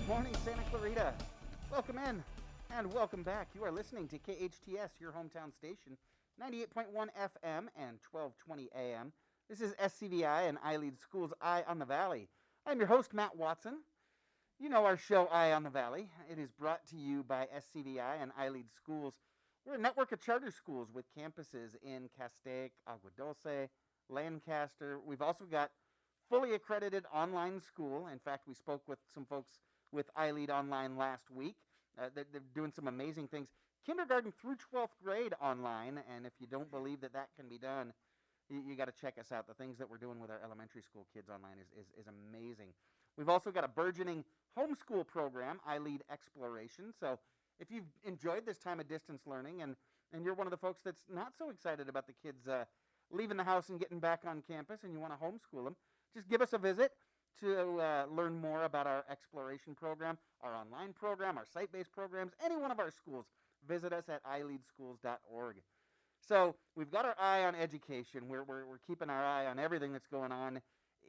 Good morning, Santa Clarita. Welcome in and welcome back. You are listening to KHTS, your hometown station, 98.1 FM and 1220 AM. This is SCVi and I Lead Schools Eye on the Valley. I'm your host, Matt Watson. You know our show, Eye on the Valley. It is brought to you by SCVi and I Lead Schools. We're a network of charter schools with campuses in Castaic, Agua Dulce, Lancaster. We've also got fully accredited online school. In fact, we spoke with some folks with iLead Online last week. They're doing some amazing things. Kindergarten through 12th grade online, and if you don't believe that that can be done, you got to check us out. The things that we're doing with our elementary school kids online is amazing. We've also got a burgeoning homeschool program, iLead Exploration. So if you've enjoyed this time of distance learning and you're one of the folks that's not so excited about the kids leaving the house and getting back on campus and you want to homeschool them, just give us a visit to learn more about our exploration program, our online program, our site-based programs, any one of our schools. Visit us at ileadschools.org. So we've got our eye on education. We're keeping our eye on everything that's going on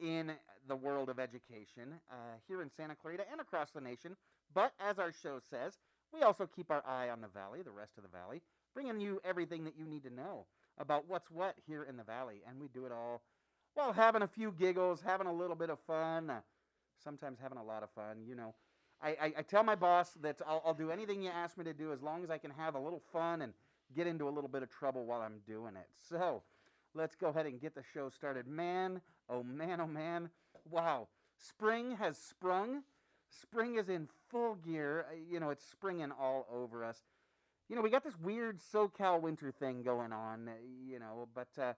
in the world of education here in Santa Clarita and across the nation. But as our show says, we also keep our eye on the valley, the rest of the valley, bringing you everything that you need to know about what's what here in the valley. And we do it all while having a few giggles, having a little bit of fun, sometimes having a lot of fun. You know, I tell my boss that I'll do anything you ask me to do as long as I can have a little fun and get into a little bit of trouble while I'm doing it. So let's go ahead and get the show started. Man, oh man, oh man. Wow. Spring has sprung. Spring is in full gear. You know, it's springing all over us. You know, we got this weird SoCal winter thing going on, you know, but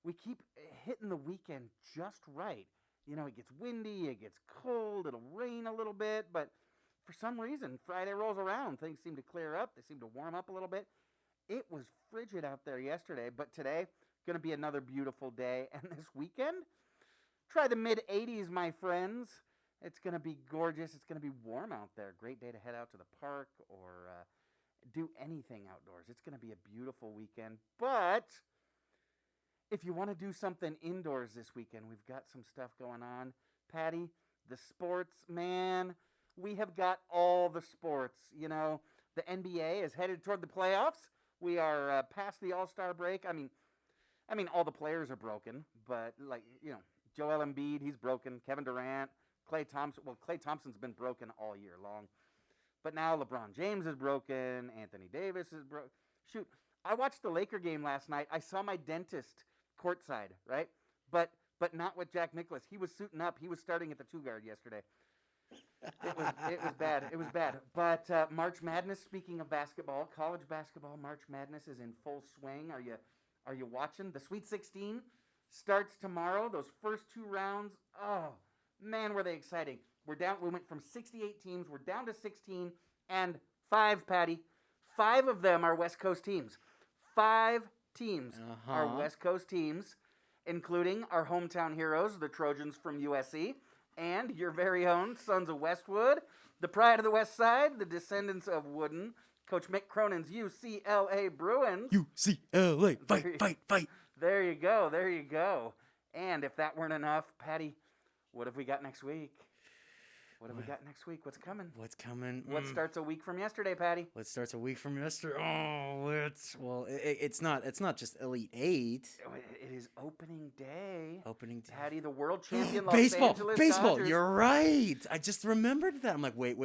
we keep hitting the weekend just right. You know, it gets windy, it gets cold, it'll rain a little bit, but for some reason, Friday rolls around, things seem to clear up, they seem to warm up a little bit. It was frigid out there yesterday, but today, going to be another beautiful day. And this weekend, try the mid-80s, my friends. It's going to be gorgeous. It's going to be warm out there. Great day to head out to the park or do anything outdoors. It's going to be a beautiful weekend. But if you want to do something indoors this weekend, we've got some stuff going on. Patty, the sports, man, we have got all the sports. You know, the NBA is headed toward the playoffs. We are past the All-Star break. I mean, all the players are broken, but like, you know, Joel Embiid, he's broken. Kevin Durant, Klay Thompson. Well, Klay Thompson's been broken all year long, but now LeBron James is broken. Anthony Davis is broken. Shoot, I watched the Laker game last night. I saw my dentist courtside, right? But not with Jack Nicklaus. He was suiting up. He was starting at the 2-guard yesterday. It was bad. It was bad. But March Madness, speaking of basketball, college basketball, March Madness is in full swing. Are you watching? The Sweet 16 starts tomorrow. Those first 2 rounds, oh, man, were they exciting. We went from 68 teams. We're down to 16 and 5, Patty. 5 of them are West Coast teams. 5 teams are West Coast teams, including our hometown heroes, the Trojans from USC, and your very own Sons of Westwood, the pride of the West Side, the descendants of Wooden, Coach Mick Cronin's UCLA Bruins. UCLA, fight. There you go. And if that weren't enough, Patty, what have we got next week? What's coming? What starts a week from yesterday, Patty? What starts a week from yesterday? Oh, it's not just Elite 8. It is opening day. Opening day. Patty, the world champion Los Angeles Baseball. Dodgers. You're right. I just remembered that. I'm like, wait.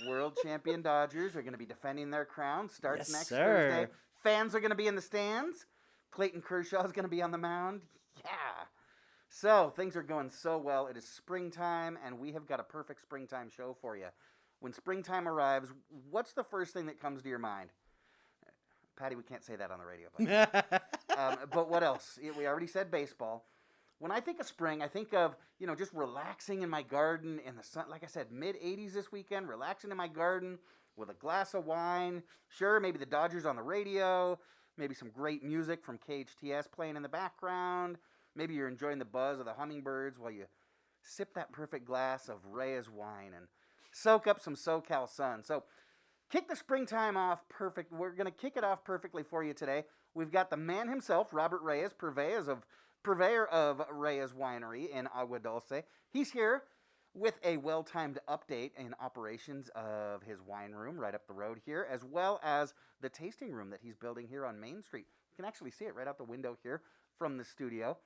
World champion Dodgers are going to be defending their crown. Starts next sir. Thursday. Fans are going to be in the stands. Clayton Kershaw is going to be on the mound. Yeah. So, things are going so well. It is springtime, and we have got a perfect springtime show for you. When springtime arrives, what's the first thing that comes to your mind? Patty, we can't say that on the radio. But what else? We already said baseball. When I think of spring, I think of, you know, just relaxing in my garden in the sun. Like I said, mid-80s this weekend, relaxing in my garden with a glass of wine. Sure, maybe the Dodgers on the radio. Maybe some great music from KHTS playing in the background. Maybe you're enjoying the buzz of the hummingbirds while you sip that perfect glass of Reyes wine and soak up some SoCal sun. So kick the springtime off perfect. We're going to kick it off perfectly for you today. We've got the man himself, Robert Reyes, purveyor of Reyes Winery in Agua Dulce. He's here with a well-timed update in operations of his wine room right up the road here, as well as the tasting room that he's building here on Main Street. You can actually see it right out the window here from the studio.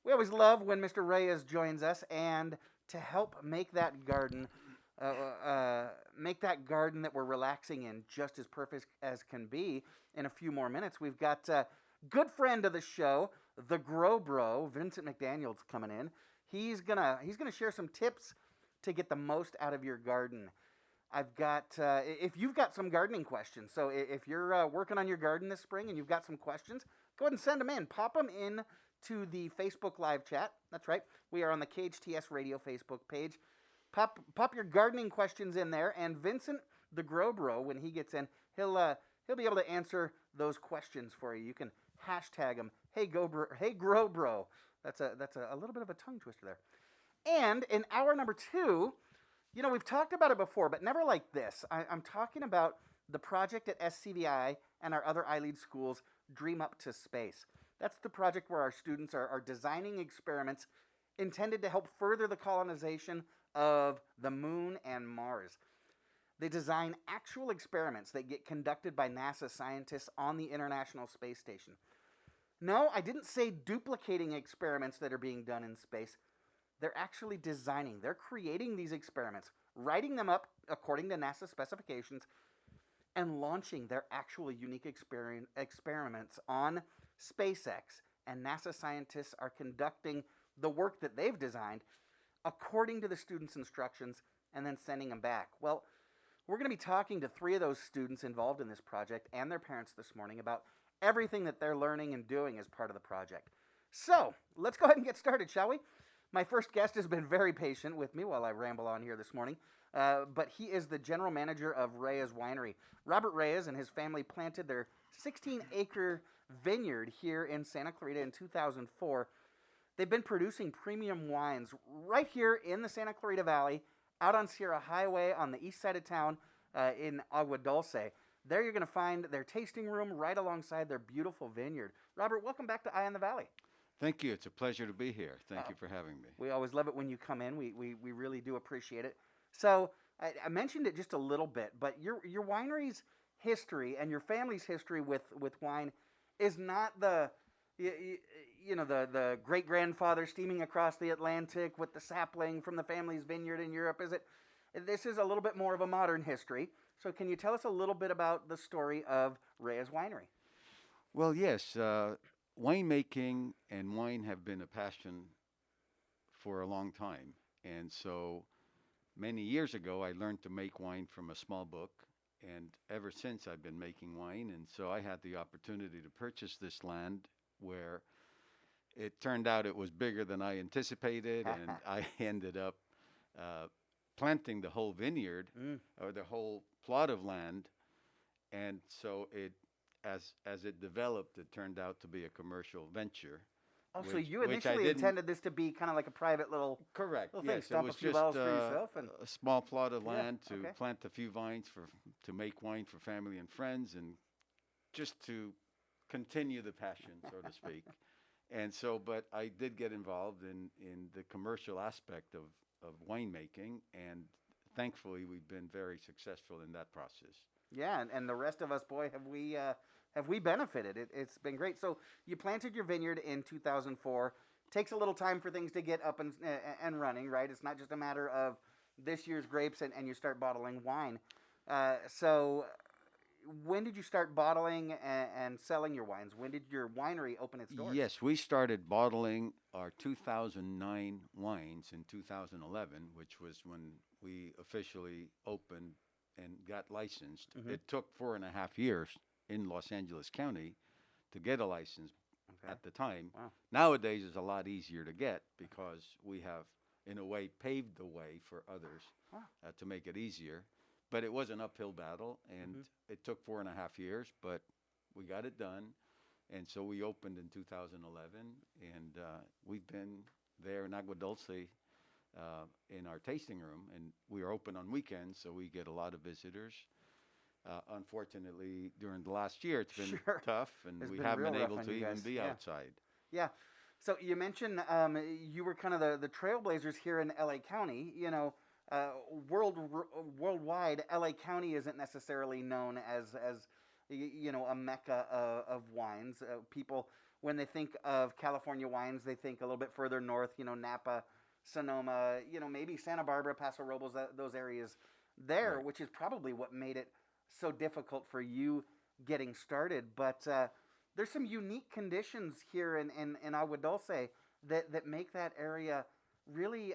We always love when Mr. Reyes joins us, and to help make that garden that we're relaxing in just as perfect as can be in a few more minutes, we've got good friend of the show, the Grow Bro, Vincent McDaniels, coming in. He's gonna share some tips to get the most out of your garden. I've got if you've got some gardening questions, so if you're working on your garden this spring and you've got some questions, go ahead and send them in. Pop them in to the Facebook live chat. That's right. We are on the KHTS radio Facebook page. Pop your gardening questions in there, and Vincent the Grow Bro, when he gets in, he'll be able to answer those questions for you. You can hashtag him. Hey Grow Bro. That's a little bit of a tongue twister there. And in hour number 2, we've talked about it before, but never like this. I'm talking about the project at SCVi and our other iLead schools, Dream Up to Space. That's the project where our students are designing experiments intended to help further the colonization of the moon and Mars. They design actual experiments that get conducted by NASA scientists on the International Space Station. No, I didn't say duplicating experiments that are being done in space. They're actually designing, they're creating these experiments, writing them up according to NASA specifications, and launching their actual unique experiments on SpaceX. And NASA scientists are conducting the work that they've designed according to the students' instructions and then sending them back. Well, we're going to be talking to 3 of those students involved in this project and their parents this morning about everything that they're learning and doing as part of the project. So, let's go ahead and get started, shall we? My first guest has been very patient with me while I ramble on here this morning, but he is the general manager of Reyes Winery. Robert Reyes and his family planted their 16-acre vineyard here in Santa Clarita in 2004. They've been producing premium wines right here in the Santa Clarita Valley, out on Sierra Highway on the east side of town in Agua Dulce. There you're going to find their tasting room right alongside their beautiful vineyard. Robert, welcome back to Eye on the Valley. Thank you. It's a pleasure to be here. Thank you for having me. We always love it when you come in. We really do appreciate it. So I mentioned it just a little bit, but your winery's history and your family's history with wine is not the great grandfather steaming across the Atlantic with the sapling from the family's vineyard in Europe. Is it? This is a little bit more of a modern history. So can you tell us a little bit about the story of Reyes Winery? Well, yes. Winemaking and wine have been a passion for a long time. And so many years ago, I learned to make wine from a small book. And ever since, I've been making wine. And so I had the opportunity to purchase this land where it turned out it was bigger than I anticipated. And I ended up planting the whole vineyard or the whole plot of land. And so as it developed, it turned out to be a commercial venture. Oh, so you initially intended this to be kind of like a private little correct. Little Yes, thing. it was just a small plot of land to plant a few vines to make wine for family and friends, and just to continue the passion, so to speak. And so, but I did get involved in the commercial aspect of winemaking, and thankfully we've been very successful in that process. Yeah, and the rest of us, boy, have we benefited. It's been great. So you planted your vineyard in 2004. Takes a little time for things to get up and running, right? It's not just a matter of this year's grapes and you start bottling wine. So when did you start bottling and selling your wines? When did your winery open its doors? Yes, we started bottling our 2009 wines in 2011, which was when we officially opened and got licensed. Mm-hmm. It took 4.5 years in Los Angeles County to get a license at the time. Wow. Nowadays, it's a lot easier to get because we have, in a way, paved the way for others to make it easier. But it was an uphill battle, and it took 4.5 years, but we got it done. And so we opened in 2011, and we've been there in Agua Dulce in our tasting room, and we are open on weekends, so we get a lot of visitors. Unfortunately, during the last year, it's been tough, and we haven't been able to even be outside. Yeah. So you mentioned you were kind of the trailblazers here in LA County. Uh, worldwide, LA County isn't necessarily known as a mecca of wines. People, when they think of California wines, they think a little bit further north. Napa, Sonoma. Maybe Santa Barbara, Paso Robles, those areas there, Right. which is probably what made it so difficult for you getting started. But there's some unique conditions here in Agua Dulce that make that area really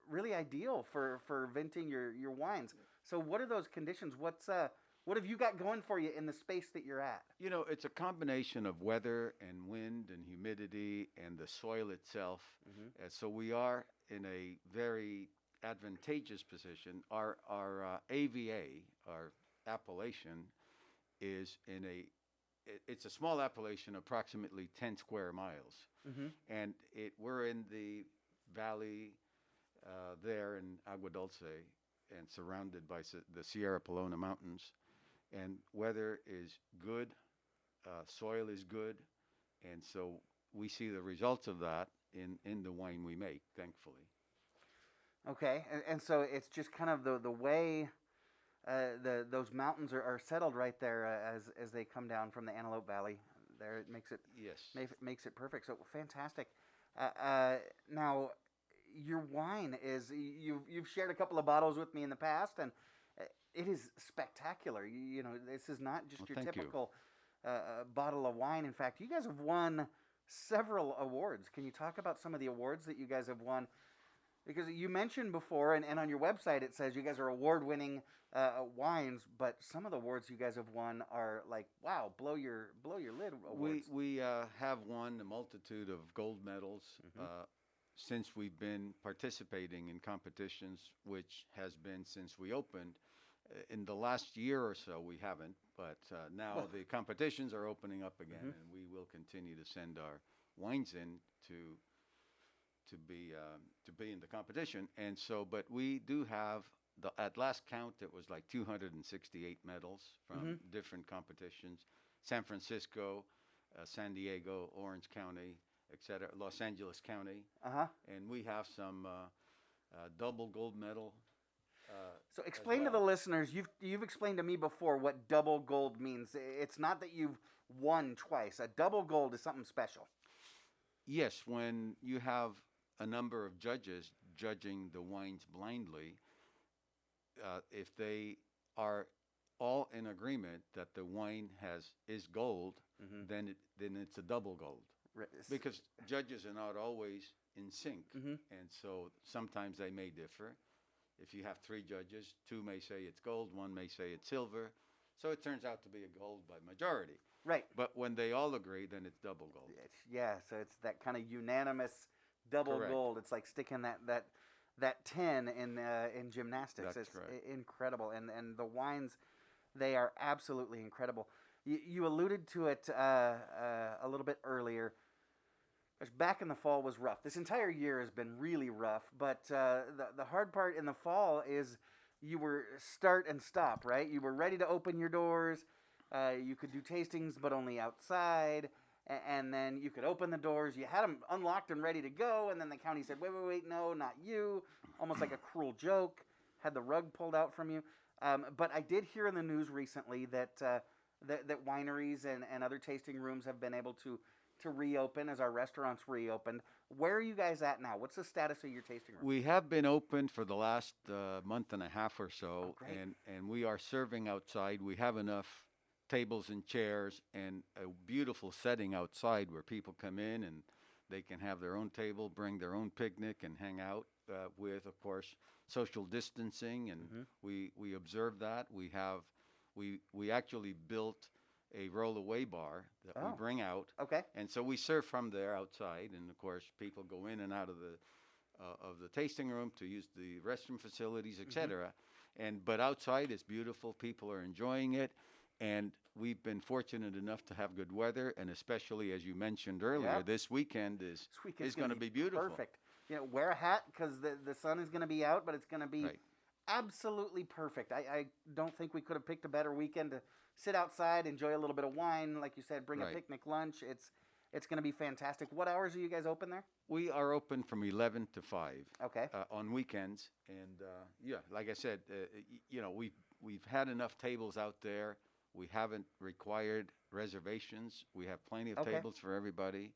really ideal for venting your wines. So what are those conditions? What have you got going for you in the space that you're at? It's a combination of weather and wind and humidity and the soil itself. So we are in a very advantageous position. Our AVA, our appellation, is it's a small appellation, approximately 10 square miles, Mm-hmm. and we're in the valley there in Agua Dulce and surrounded by the Sierra Pelona Mountains. And weather is good, soil is good, and so we see the results of that in the wine we make, thankfully. Okay, and so it's just kind of the way those mountains are settled right there as they come down from the Antelope Valley. There, it makes it Yes. makes it perfect. So fantastic. Now, your wine is you've shared a couple of bottles with me in the past, and it is spectacular. This is not just Well, your thank you. typical bottle of wine. In fact, you guys have won several awards. Can you talk about some of the awards that you guys have won? Because you mentioned before, and on your website it says you guys are award-winning wines, but some of the awards you guys have won are like, wow, blow your lid awards. We have won a multitude of gold medals since we've been participating in competitions, which has been since we opened. In the last year or so, we haven't, but now Well- the competitions are opening up again, Mhm. and we will continue to send our wines in to be in the competition. And so, but we do have at last count it was like 268 medals from different competitions: San Francisco, San Diego, Orange County, etc., Los Angeles County, Uh-huh. and we have some double gold medal. So as explain to the well. listeners, you've explained to me before what double gold means. It's not that you've won twice. A double gold is something special. Yes, when you have a number of judges judging the wines blindly, if they are all in agreement that the wine is gold, Mm-hmm. then it's a double gold. Because judges are not always in sync, and so sometimes they may differ. If you have three judges, two may say it's gold, one may say it's silver, so it turns out to be a gold by majority. Right. But when they all agree, then it's double gold. So it's that kind of unanimous double Correct. gold. It's like sticking that 10 in gymnastics. That's It's right. incredible, and the wines, they are absolutely incredible. You alluded to it a little bit earlier. Gosh, back in the fall was rough. This entire year has been really rough, but the hard part in the fall is you were start and stop, right? You were ready to open your doors. You could do tastings, but only outside. And then you could open the doors. You had them unlocked and ready to go, and then the county said, wait, no, not you. Almost like a cruel joke. Had the rug pulled out from you. But I did hear in the news recently that that wineries and other tasting rooms have been able to reopen as our restaurants reopened. Where are you guys at now? What's the status of your tasting room? We have been open for the last month and a half or so, Oh, great. and we are serving outside. We have enough tables and chairs and a beautiful setting outside where people come in and they can have their own table, bring their own picnic, and hang out with, of course, social distancing. And we observe that. We actually built a roll-away bar that we bring out. Okay. And so we serve from there outside, and of course, people go in and out of the tasting room to use the restroom facilities, etc. But outside it's beautiful. People are enjoying it, and we've been fortunate enough to have good weather, and especially as you mentioned earlier, Yep. this weekend is going to be beautiful. Perfect. Wear a hat because the sun is going to be out, but it's going to be Right. absolutely perfect. I don't think we could have picked a better weekend to sit outside, enjoy a little bit of wine, like you said, bring a Right. picnic lunch. It's going to be fantastic. What hours are you guys open there? We are open from 11 to 5 Okay. on weekends. And yeah, like I said, we've had enough tables out there. We haven't required reservations. We have plenty of Okay. tables for everybody.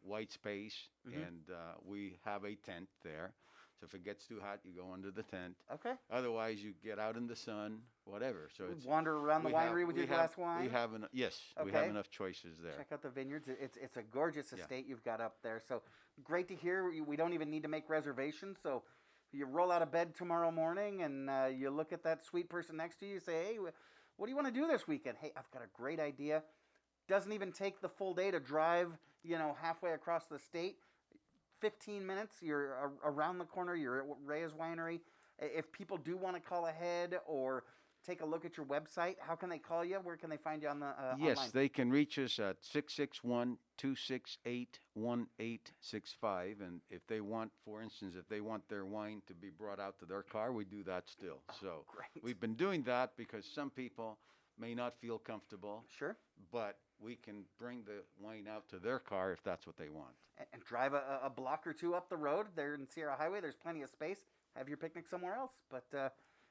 White space, Mhm. and we have a tent there. So if it gets too hot, you go under the tent. Okay. Otherwise, you get out in the sun, whatever. So it's Wander around the winery with your glass of wine. We have yes, we Okay. have enough choices there. Check out the vineyards. It's a gorgeous Yeah. estate you've got up there. So great to hear. We don't even need to make reservations. So you roll out of bed tomorrow morning and you look at that sweet person next to you. You say, hey, what do you want to do this weekend? Hey, I've got a great idea. Doesn't even take the full day to drive, halfway across the state. 15 minutes, you're around the corner, you're at Reyes Winery. If people do want to call ahead or take a look at your website, how can they call you? Where can they find you on the Yes, online? they can reach us at 661-268-1865. And if they want, for instance, if they want their wine to be brought out to their car, we do that still. So Great. we've been doing that because some people may not feel comfortable, Sure. but we can bring the wine out to their car if that's what they want. And drive a block or two up the road there in Sierra Highway. There's plenty of space. Have your picnic somewhere else. But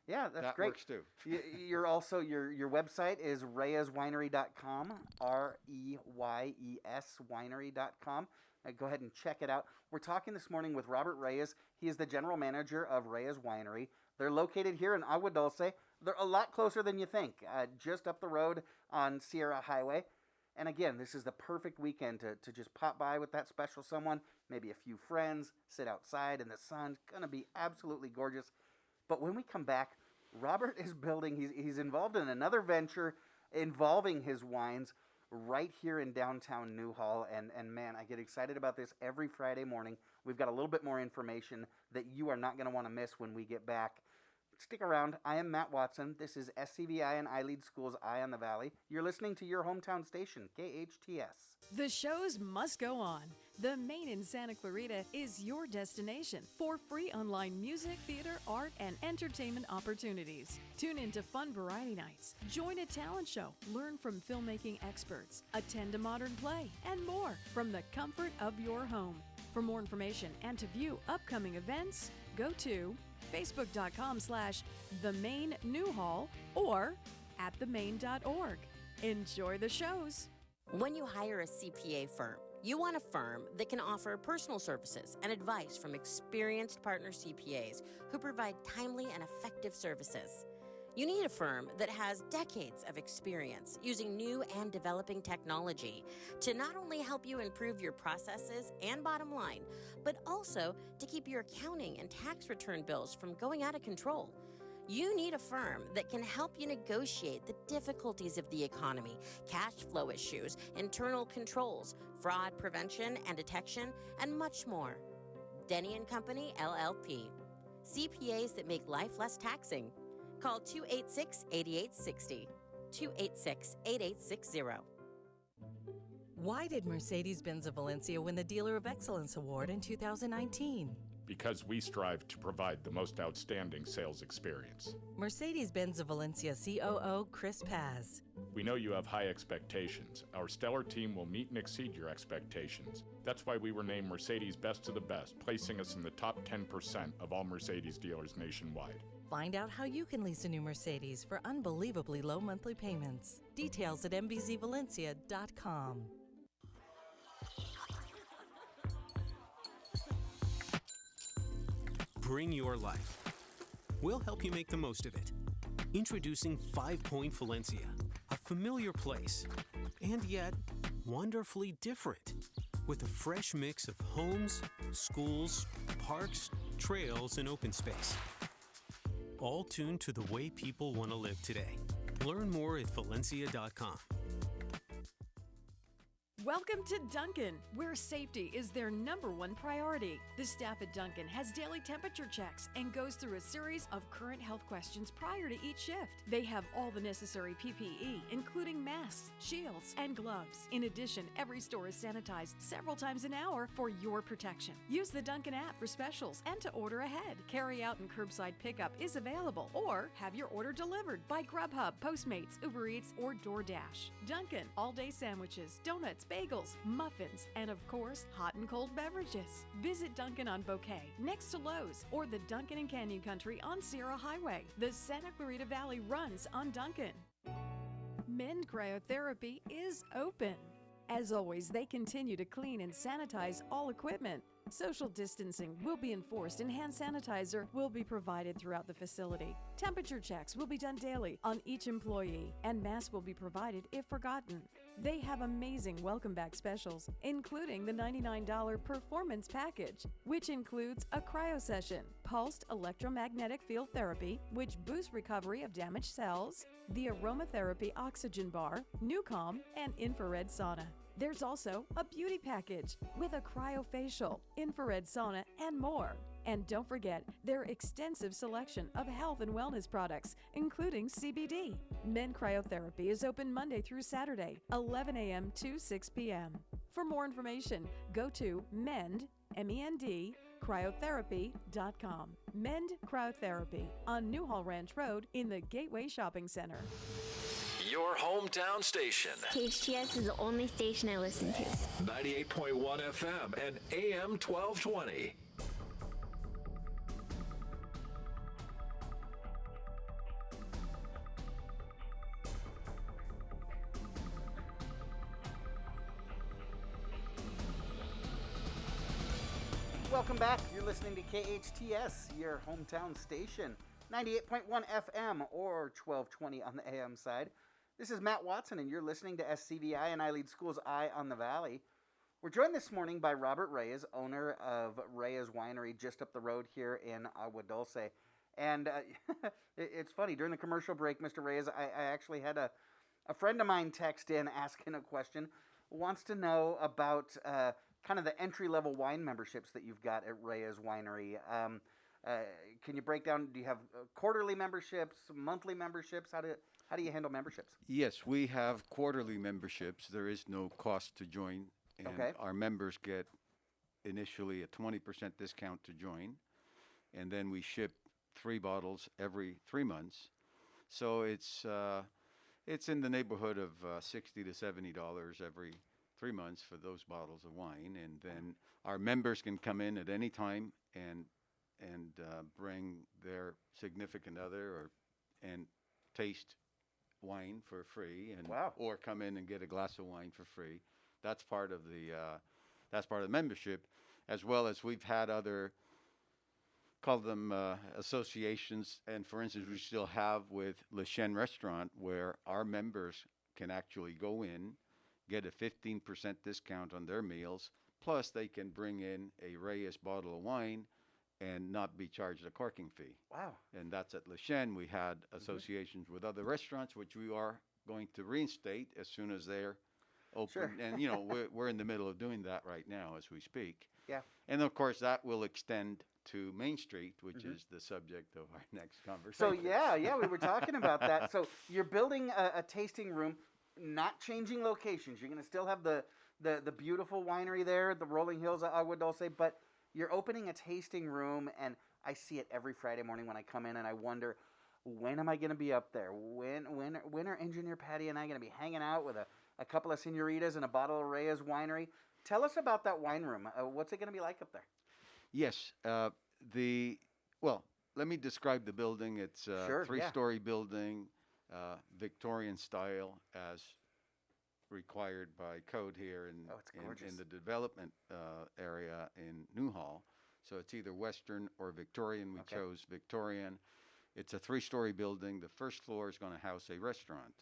yeah, that's That great. works too. You're also your website is reyeswinery.com, REYES winery.com. Go ahead and check it out. We're talking this morning with Robert Reyes. He is the general manager of Reyes Winery. They're located here in Agua Dulce. They're a lot closer than you think, just up the road on Sierra Highway. And again, this is the perfect weekend to just pop by with that special someone, maybe a few friends, sit outside in the sun. It's going to be absolutely gorgeous. But when we come back, Robert is he's involved in another venture involving his wines right here in downtown Newhall. And man, I get excited about this every Friday morning. We've got a little bit more information that you are not going to want to miss when we get back. Stick around. I am Matt Watson. This is SCVi and iLead School's Eye on the Valley. You're listening to your hometown station, KHTS. The shows must go on. The Main in Santa Clarita is your destination for free online music, theater, art, and entertainment opportunities. Tune into fun variety nights, join a talent show, learn from filmmaking experts, attend a modern play, and more from the comfort of your home. For more information and to view upcoming events, go to facebook.com/themain.newhall or at themain.org. Enjoy the shows. When you hire a CPA firm, you want a firm that can offer personal services and advice from experienced partner CPAs who provide timely and effective services. You need a firm that has decades of experience using new and developing technology to not only help you improve your processes and bottom line, but also to keep your accounting and tax return bills from going out of control. You need a firm that can help you negotiate the difficulties of the economy, cash flow issues, internal controls, fraud prevention and detection, and much more. Denny & Company, LLP. CPAs that make life less taxing. Call 286-8860. 286-8860. Why did Mercedes-Benz of Valencia win the Dealer of Excellence Award in 2019? Because we strive to provide the most outstanding sales experience. Mercedes-Benz of Valencia COO Chris Paz. We know you have high expectations. Our stellar team will meet and exceed your expectations. That's why we were named Mercedes Best of the Best, placing us in the top 10% of all Mercedes dealers nationwide. Find out how you can lease a new Mercedes for unbelievably low monthly payments. Details at mbzvalencia.com. Bring your life. We'll help you make the most of it. Introducing 5 Point Valencia, a familiar place, and yet wonderfully different, with a fresh mix of homes, schools, parks, trails, and open space. All tuned to the way people want to live today. Learn more at valencia.com. Welcome to Dunkin', where safety is their #1 priority. The staff at Dunkin' has daily temperature checks and goes through a series of current health questions prior to each shift. They have all the necessary PPE, including masks, shields, and gloves. In addition, every store is sanitized several times an hour for your protection. Use the Dunkin' app for specials and to order ahead. Carry out and curbside pickup is available, or have your order delivered by Grubhub, Postmates, Uber Eats, or DoorDash. Dunkin', all-day sandwiches, donuts, bagels, muffins, and of course, hot and cold beverages. Visit Dunkin' on Bouquet, next to Lowe's, or the Dunkin' in Canyon Country on Sierra Highway. The Santa Clarita Valley runs on Dunkin'. Mend Cryotherapy is open. As always, they continue to clean and sanitize all equipment. Social distancing will be enforced and hand sanitizer will be provided throughout the facility. Temperature checks will be done daily on each employee, and masks will be provided if forgotten. They have amazing welcome back specials, including the $99 performance package, which includes a cryo session, pulsed electromagnetic field therapy, which boosts recovery of damaged cells, the aromatherapy oxygen bar, Nucom, and infrared sauna. There's also a beauty package with a cryofacial, infrared sauna, and more. And don't forget their extensive selection of health and wellness products, including CBD. Men Cryotherapy is open Monday through Saturday, 11 a.m. to 6 p.m. For more information, go to MEND, M-E-N-D, cryotherapy.com. MEND Cryotherapy on Newhall Ranch Road in the Gateway Shopping Center. Your hometown station. KHTS is the only station I listen to. 98.1 FM and AM 1220. Welcome back. You're listening to KHTS, your hometown station. 98.1 FM or 1220 on the AM side. This is Matt Watson, and you're listening to SCVi and I Lead School's Eye on the Valley. We're joined this morning by Robert Reyes, owner of Reyes Winery just up the road here in Agua Dulce. And it's funny, during the commercial break, Mr. Reyes, I actually had a friend of mine text in asking a question, wants to know about kind of the entry-level wine memberships that you've got at Reyes Winery. Can you break down, do you have quarterly memberships, monthly memberships? How do you handle memberships? Yes, we have quarterly memberships. There is no cost to join, and our members get initially a 20% discount to join, and then we ship 3 bottles every 3 months. So it's in the neighborhood of $60 to $70 every 3 months for those bottles of wine, and then our members can come in at any time and bring their significant other and taste wine for free, and or come in and get a glass of wine for free. That's part of the membership, as well as we've had other, call them associations, and for instance we still have with Lessen Restaurant, where our members can actually go in, get a 15% discount on their meals, plus they can bring in a Reyes bottle of wine and not be charged a corking fee. Wow. And that's at Lessen. We had associations with other restaurants, which we are going to reinstate as soon as they're open. Sure. And, we're in the middle of doing that right now as we speak. Yeah. And, of course, that will extend to Main Street, which is the subject of our next conversation. So, we were talking about that. So you're building a tasting room, not changing locations. You're going to still have the beautiful winery there, the rolling hills of Agua Dulce, but you're opening a tasting room, and I see it every Friday morning when I come in, and I wonder, when am I going to be up there? When are Engineer Patty and I going to be hanging out with a couple of senoritas and a bottle of Reyes Winery? Tell us about that wine room. What's it going to be like up there? Yes. Let me describe the building. It's a 3-story building, Victorian style, as required by code here in the development area in Newhall. So it's either Western or Victorian. We chose Victorian. It's a 3-story building. The first floor is going to house a restaurant.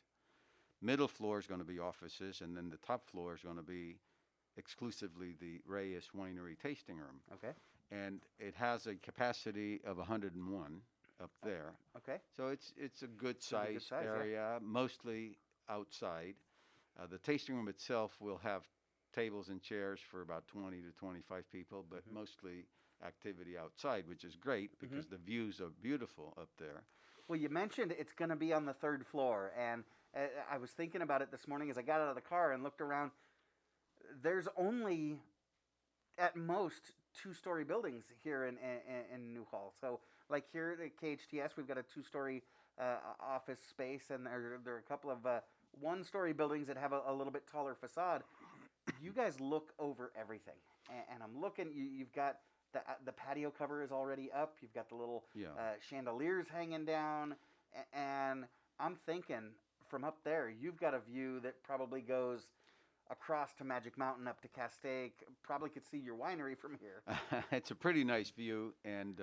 Middle floor is going to be offices, and then the top floor is going to be exclusively the Reyes Winery tasting room. Okay. And it has a capacity of 101 up there. Okay. So it's a good size area, mostly outside. The tasting room itself will have tables and chairs for about 20 to 25 people, but mostly activity outside, which is great because the views are beautiful up there. Well, you mentioned it's going to be on the 3rd floor, and I was thinking about it this morning as I got out of the car and looked around. There's only, at most, 2-story buildings here in Newhall. So, like here at KHTS, we've got a 2-story office space, and there are a couple of 1-story buildings that have a little bit taller facade. You guys look over everything, and I'm looking. You've got the patio cover is already up. You've got the little chandeliers hanging down, and I'm thinking from up there, you've got a view that probably goes across to Magic Mountain, up to Castaic. Probably could see your winery from here. It's a pretty nice view. And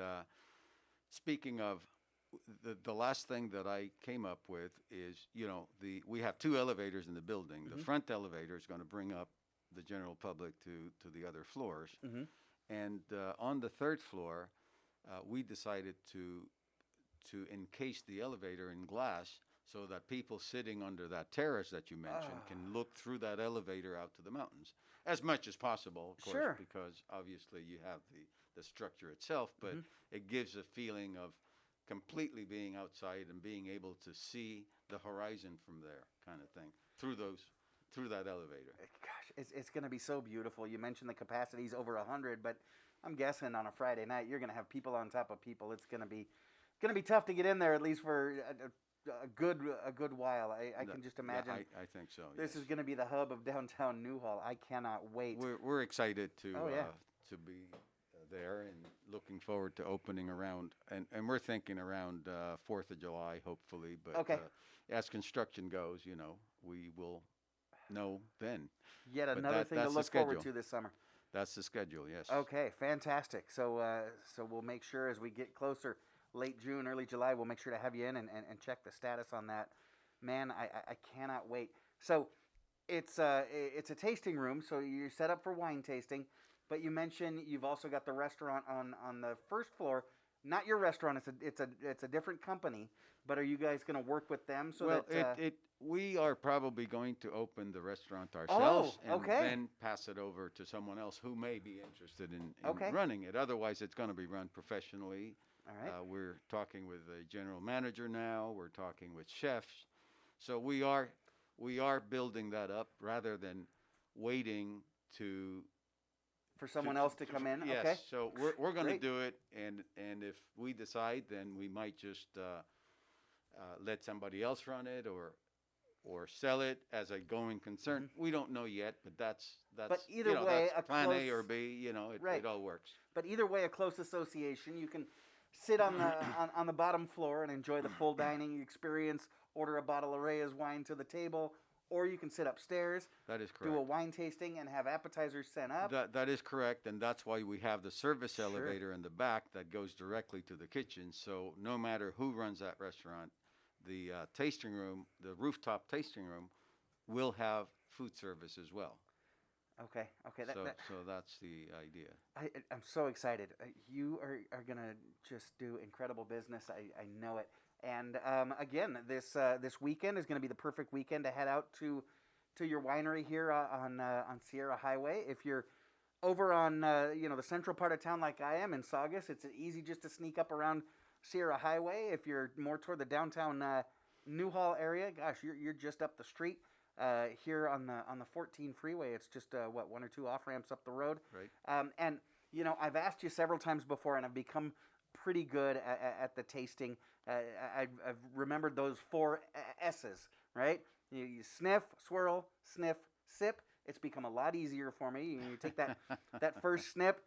speaking of, the last thing that I came up with is, we have 2 elevators in the building. The front elevator is going to bring up the general public to the other floors. And on the 3rd floor, we decided to encase the elevator in glass so that people sitting under that terrace that you mentioned can look through that elevator out to the mountains as much as possible, of course, because obviously you have the structure itself, but it gives a feeling of completely being outside and being able to see the horizon from there, kind of thing, through that elevator. Gosh, it's going to be so beautiful. You mentioned the capacity's over 100, but I'm guessing on a Friday night you're going to have people on top of people. It's going to be tough to get in there, at least for a good while. I can just imagine. Yeah, I think so. This is going to be the hub of downtown Newhall. I cannot wait. We're excited to be there and looking forward to opening around, and we're thinking around 4th of July, hopefully. But as construction goes, we will know then. Yet another thing to look forward to this summer. That's the schedule, yes. Okay, fantastic. So we'll make sure as we get closer, late June, early July, we'll make sure to have you in and check the status on that. Man, I cannot wait. So it's a tasting room, so you're set up for wine tasting, but you mentioned you've also got the restaurant on the 1st floor. Not your restaurant; it's a different company. But are you guys going to work with them we are probably going to open the restaurant ourselves and okay. then pass it over to someone else who may be interested in running it. Otherwise, it's going to be run professionally. All right. We're talking with a general manager now. We're talking with chefs. So we are building that up rather than waiting for someone else to come in. Yes. Okay. So we're going to do it, and if we decide, then we might just let somebody else run it or sell it as a going concern. We don't know yet, but that's But either way, that's plan A or B. It all works. But either way, a close association. You can sit on the on the bottom floor and enjoy the full dining experience. Order a bottle of Reyes wine to the table, or you can sit upstairs. That is correct. Do a wine tasting and have appetizers sent up. That is correct, and that's why we have the service elevator in the back that goes directly to the kitchen. So no matter who runs that restaurant, the tasting room, the rooftop tasting room, will have food service as well. Okay. So that's the idea. I'm so excited. You are going to just do incredible business. I know it. And again, this weekend is going to be the perfect weekend to head out to your winery here on Sierra Highway. If you're over on the central part of town like I am in Saugus, it's easy just to sneak up around Sierra Highway. If you're more toward the downtown Newhall area, gosh, you're just up the street. Here on the 14 freeway, it's just 1 or 2 off ramps up the road. Right. And I've asked you several times before, and I've become pretty good at the tasting. I've remembered those 4 S's. Right? You sniff, swirl, sniff, sip. It's become a lot easier for me. You take that first snip,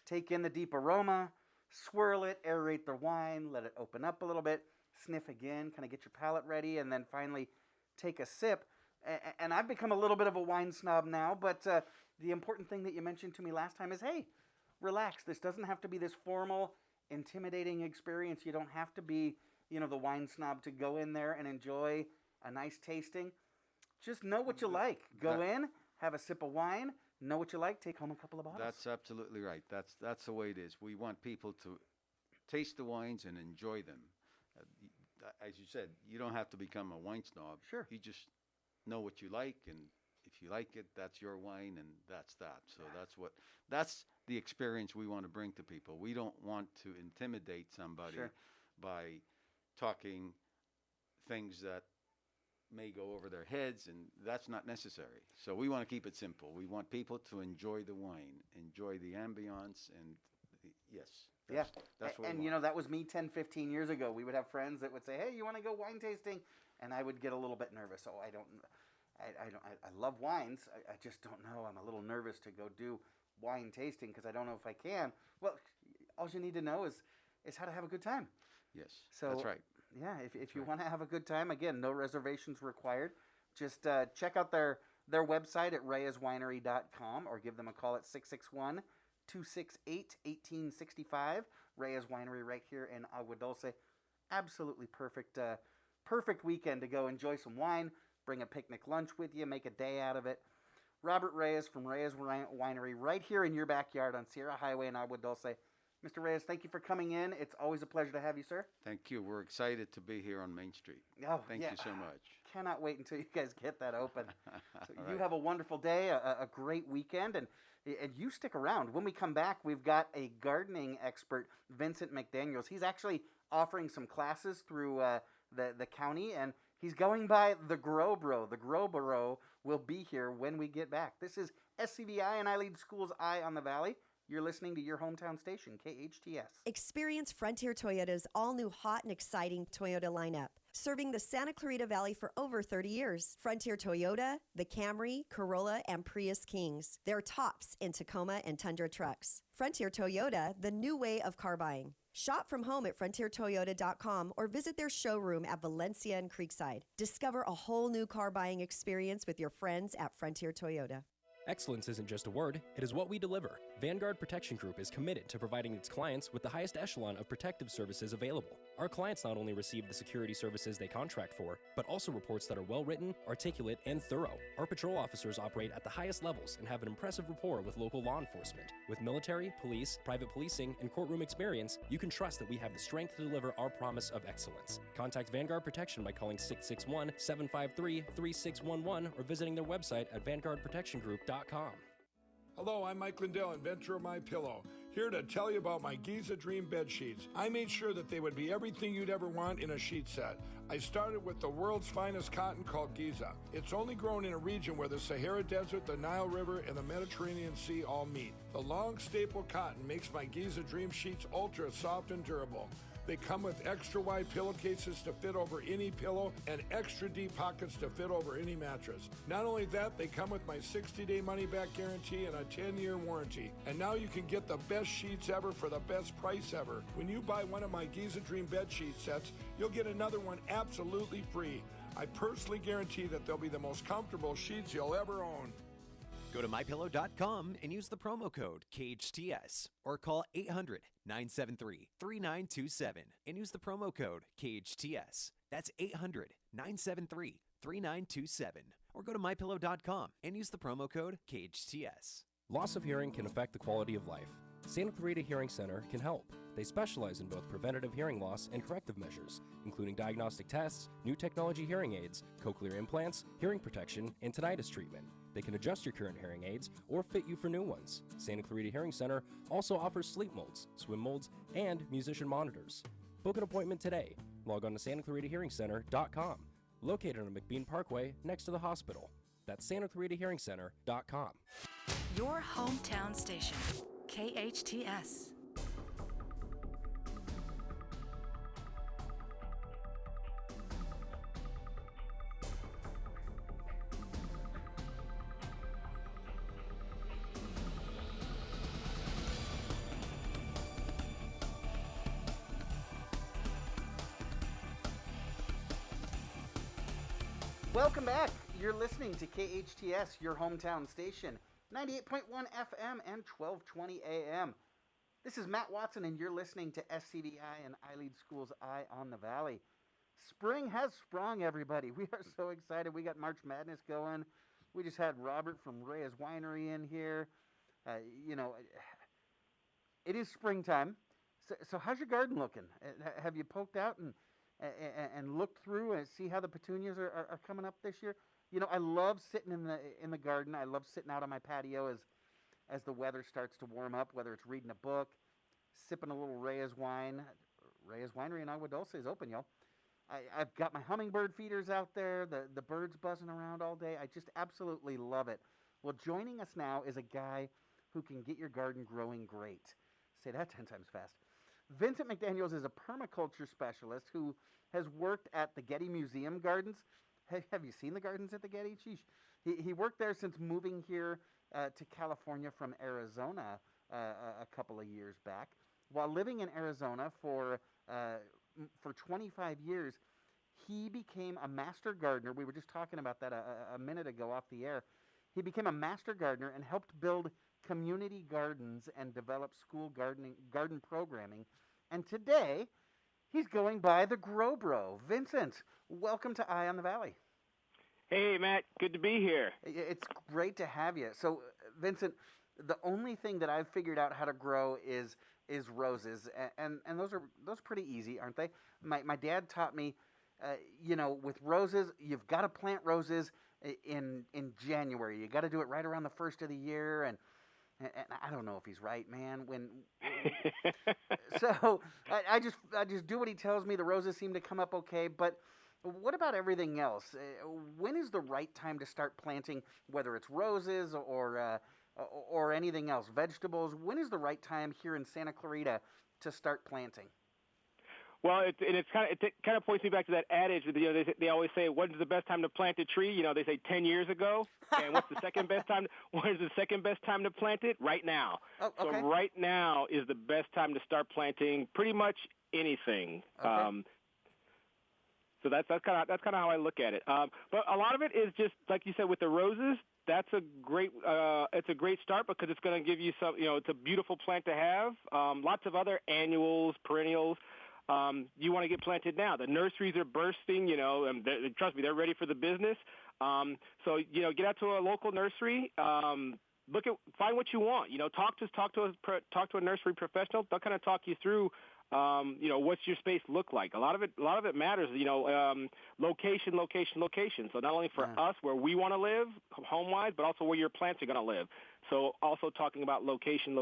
take in the deep aroma, swirl it, aerate the wine, let it open up a little bit, sniff again, kind of get your palate ready, and then finally take a sip. And I've become a little bit of a wine snob now, but the important thing that you mentioned to me last time is, hey, relax. This doesn't have to be this formal, intimidating experience. You don't have to be, the wine snob to go in there and enjoy a nice tasting. Just know what you like. Go in, have a sip of wine, know what you like, take home a couple of bottles. That's absolutely right. That's the way it is. We want people to taste the wines and enjoy them. As you said, you don't have to become a wine snob. Sure. You just know what you like, and if If you like it, that's your wine, and that's that. So that's the experience we want to bring to people. We don't want to intimidate somebody by talking things that may go over their heads, and that's not necessary. So we want to keep it simple. We want people to enjoy the wine, enjoy the ambiance, and that's what and that was me 10, 15 years ago. We would have friends that would say, "Hey, you want to go wine tasting?" And I would get a little bit nervous. Oh, I love wines. I just don't know. I'm a little nervous to go do wine tasting because I don't know if I can. Well, all you need to know is how to have a good time. Yes, so that's right. Yeah, if you want to have a good time, again, no reservations required. Just check out their website at reyeswinery.com or give them a call at 661-268-1865. Reyes Winery right here in Agua Dulce. Absolutely perfect weekend to go enjoy some wine, bring a picnic lunch with you, make a day out of it. Robert Reyes from Reyes Winery right here in your backyard on Sierra Highway in Agua Dulce. Mr. Reyes, thank you for coming in. It's always a pleasure to have you, sir. Thank you. We're excited to be here on Main Street. Oh, Thank you so much. Cannot wait until you guys get that open. So you have a wonderful day, a great weekend, and you stick around. When we come back, we've got a gardening expert, Vincent McDaniels. He's actually offering some classes through the county, and he's going by the Grow Bro. The Grow Bro will be here when we get back. This is SCVi, and I lead School's Eye on the Valley. You're listening to your hometown station, KHTS. Experience Frontier Toyota's all-new hot and exciting Toyota lineup. Serving the Santa Clarita Valley for over 30 years. Frontier Toyota, the Camry, Corolla, and Prius Kings. They're tops in Tacoma and Tundra trucks. Frontier Toyota, the new way of car buying. Shop from home at frontiertoyota.com or visit their showroom at Valencia and Creekside. Discover a whole new car buying experience with your friends at Frontier Toyota. Excellence isn't just a word, it is what we deliver. Vanguard Protection Group is committed to providing its clients with the highest echelon of protective services available. Our clients not only receive the security services they contract for, but also reports that are well-written, articulate, and thorough. Our patrol officers operate at the highest levels and have an impressive rapport with local law enforcement. With military, police, private policing, and courtroom experience, you can trust that we have the strength to deliver our promise of excellence. Contact Vanguard Protection by calling 661-753-3611 or visiting their website at vanguardprotectiongroup.com. Hello, I'm Mike Lindell, inventor of MyPillow, here to tell you about my Giza Dream bed sheets. I made sure that they would be everything you'd ever want in a sheet set. I started with the world's finest cotton called Giza. It's only grown in a region where the Sahara Desert, the Nile River, and the Mediterranean Sea all meet. The long staple cotton makes my Giza Dream sheets ultra soft and durable. They come with extra wide pillowcases to fit over any pillow and extra deep pockets to fit over any mattress. Not only that, they come with my 60-day money-back guarantee and a 10-year warranty. And now you can get the best sheets ever for the best price ever. When you buy one of my Giza Dream bed sheet sets, you'll get another one absolutely free. I personally guarantee that they'll be the most comfortable sheets you'll ever own. Go to mypillow.com and use the promo code KHTS or call 800-973-3927 and use the promo code KHTS. That's 800-973-3927 or go to mypillow.com and use the promo code KHTS. Loss of hearing can affect the quality of life. Santa Clarita Hearing Center can help. They specialize in both preventative hearing loss and corrective measures, including diagnostic tests, new technology hearing aids, cochlear implants, hearing protection, and tinnitus treatment. They can adjust your current hearing aids or fit you for new ones. Santa Clarita Hearing Center also offers sleep molds, swim molds, and musician monitors. Book an appointment today. Log on to SantaClaritaHearingCenter.com. Located on McBean Parkway next to the hospital. That's SantaClaritaHearingCenter.com. Your hometown station, KHTS. Welcome back. You're listening to KHTS, your hometown station, 98.1 FM and 1220 AM. This is Matt Watson, and you're listening to SCVi and I Lead School's Eye on the Valley. Spring has sprung, everybody. We are so excited. We got March Madness going. We just had Robert from Reyes Winery in here. It is springtime. So how's your garden looking? Have you poked out and looked through and see how the petunias are coming up this year? I love sitting in the garden. I love sitting out on my patio as the weather starts to warm up, whether it's reading a book, sipping a little Reyes wine. Reyes Winery in Agua Dulce is open, y'all. I've got my hummingbird feeders out there, the birds buzzing around all day. I just absolutely love it. Well, joining us now is a guy who can get your garden growing great. Say that 10 times fast. Vincent McDaniels is a permaculture specialist who has worked at the Getty Museum Gardens. Have you seen the gardens at the Getty? Sheesh. He worked there since moving here to California from Arizona a couple of years back. While living in Arizona for 25 years, he became a master gardener. We were just talking about that a minute ago off the air. He became a master gardener and helped build community gardens and develop school garden programming. And today, he's going by the Grow Bro. Vincent, welcome to Eye on the Valley. Hey, Matt. Good to be here. It's great to have you. So, Vincent, the only thing that I've figured out how to grow is roses, and those are pretty easy, aren't they? My dad taught me, with roses, you've got to plant roses in January. You got to do it right around the first of the year, and I don't know if he's right, man. So I just do what he tells me. The roses seem to come up okay, but what about everything else? When is the right time to start planting, whether it's roses or anything else, vegetables? When is the right time here in Santa Clarita to start planting? Well, it kind of points me back to that adage. They always say, "When is the best time to plant a tree?" They say 10 years ago. And what's the second best time? When is the second best time to plant it? Right now. Oh, okay. So right now is the best time to start planting pretty much anything. Okay. So that's kind of how I look at it. But a lot of it is just like you said with the roses. That's a great start because it's going to give you some. It's a beautiful plant to have. Lots of other annuals, perennials. You want to get planted now. The nurseries are bursting, and trust me, they're ready for the business. So get out to a local nursery. Find what you want. Talk to a nursery professional. They'll kind of talk you through. What's your space look like? A lot of it matters. Location. So not only for us where we want to live, home-wise, but also where your plants are going to live. So also talking about location.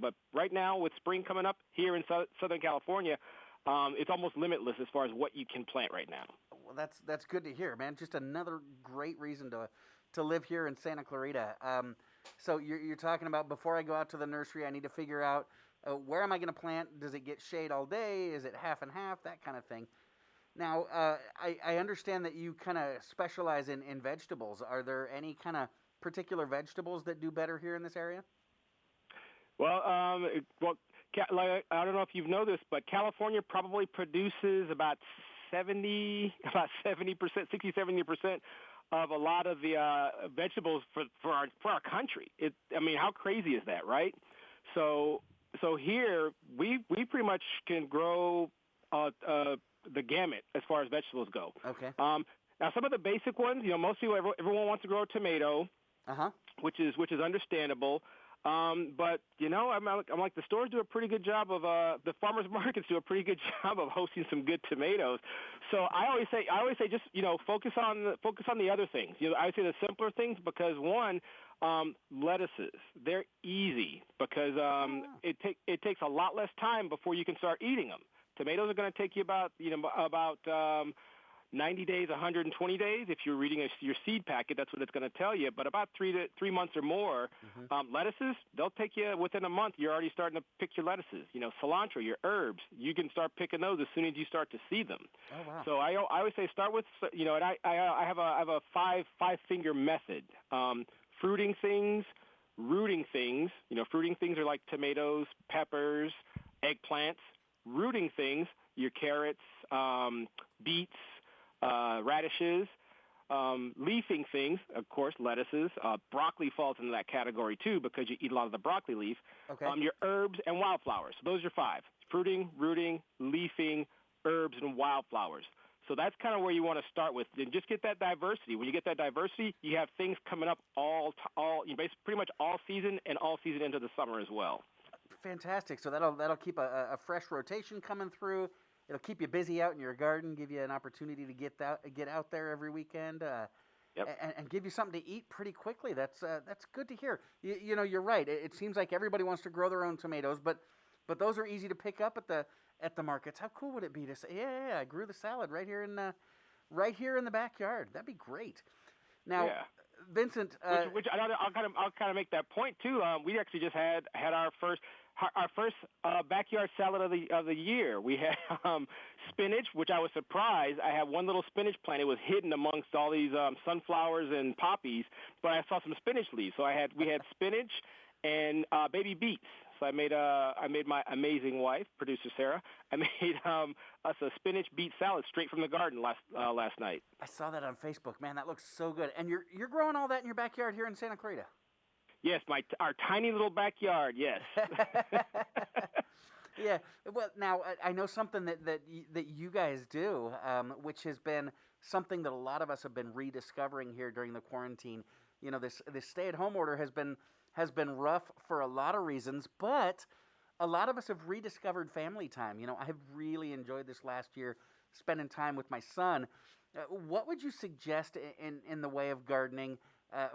But right now, with spring coming up here in Southern California, it's almost limitless as far as what you can plant right now. Well, that's good to hear, man. Just another great reason to live here in Santa Clarita. So you're talking about before I go out to the nursery, I need to figure out where am I going to plant? Does it get shade all day? Is it half and half? That kind of thing. Now, I understand that you kind of specialize in vegetables. Are there any kind of particular vegetables that do better here in this area? Well, I don't know if you've noticed, but California probably produces about 70%, 60-70% of a lot of the vegetables for our country. How crazy is that, right? So here we pretty much can grow the gamut as far as vegetables go. Okay. Now some of the basic ones, most people, everyone wants to grow a tomato, which is understandable. But I'm like the stores do a pretty good job of the farmers markets do a pretty good job of hosting some good tomatoes. So I always say just focus on the other things. I would say the simpler things because one, lettuces, they're easy because it takes a lot less time before you can start eating them. Tomatoes are going to take you about 90 days, 120 days. If you're reading your seed packet, that's what it's going to tell you. But about 3 months or more, lettuces, they'll take you within a month. You're already starting to pick your lettuces. Cilantro, your herbs, you can start picking those as soon as you start to see them. Oh, wow. So I always say start with, and I have a five-finger method. Fruiting things, rooting things. Fruiting things are like tomatoes, peppers, eggplants. Rooting things, your carrots, beets, radishes, leafing things, of course, lettuces. Broccoli falls into that category, too, because you eat a lot of the broccoli leaf. Okay. Your herbs and wildflowers. Those are 5. Fruiting, rooting, leafing, herbs, and wildflowers. So that's kind of where you want to start with. And just get that diversity. When you get that diversity, you have things coming up pretty much all season and all season into the summer as well. Fantastic. So that'll keep a fresh rotation coming through. It'll keep you busy out in your garden, give you an opportunity to get out there every weekend. and give you something to eat pretty quickly. That's good to hear. You know, you're right. It seems like everybody wants to grow their own tomatoes, but those are easy to pick up at the markets. How cool would it be to say, yeah, I grew the salad right here in the backyard? That'd be great. Now, Vincent, which I'll kind of make that point too. We actually just had our first backyard salad of the year. We had spinach, which I was surprised. I had one little spinach plant. It was hidden amongst all these sunflowers and poppies, but I saw some spinach leaves. So we had spinach and baby beets. So I made my amazing wife, producer Sarah. I made us a spinach beet salad straight from the garden last night. I saw that on Facebook. Man, that looks so good. And you're growing all that in your backyard here in Santa Clarita? Yes, our tiny little backyard. Yes. Yeah. Well, now I know something that you guys do, which has been something that a lot of us have been rediscovering here during the quarantine. You know, this stay-at-home order has been rough for a lot of reasons, but a lot of us have rediscovered family time. You know, I have really enjoyed this last year spending time with my son. What would you suggest in the way of gardening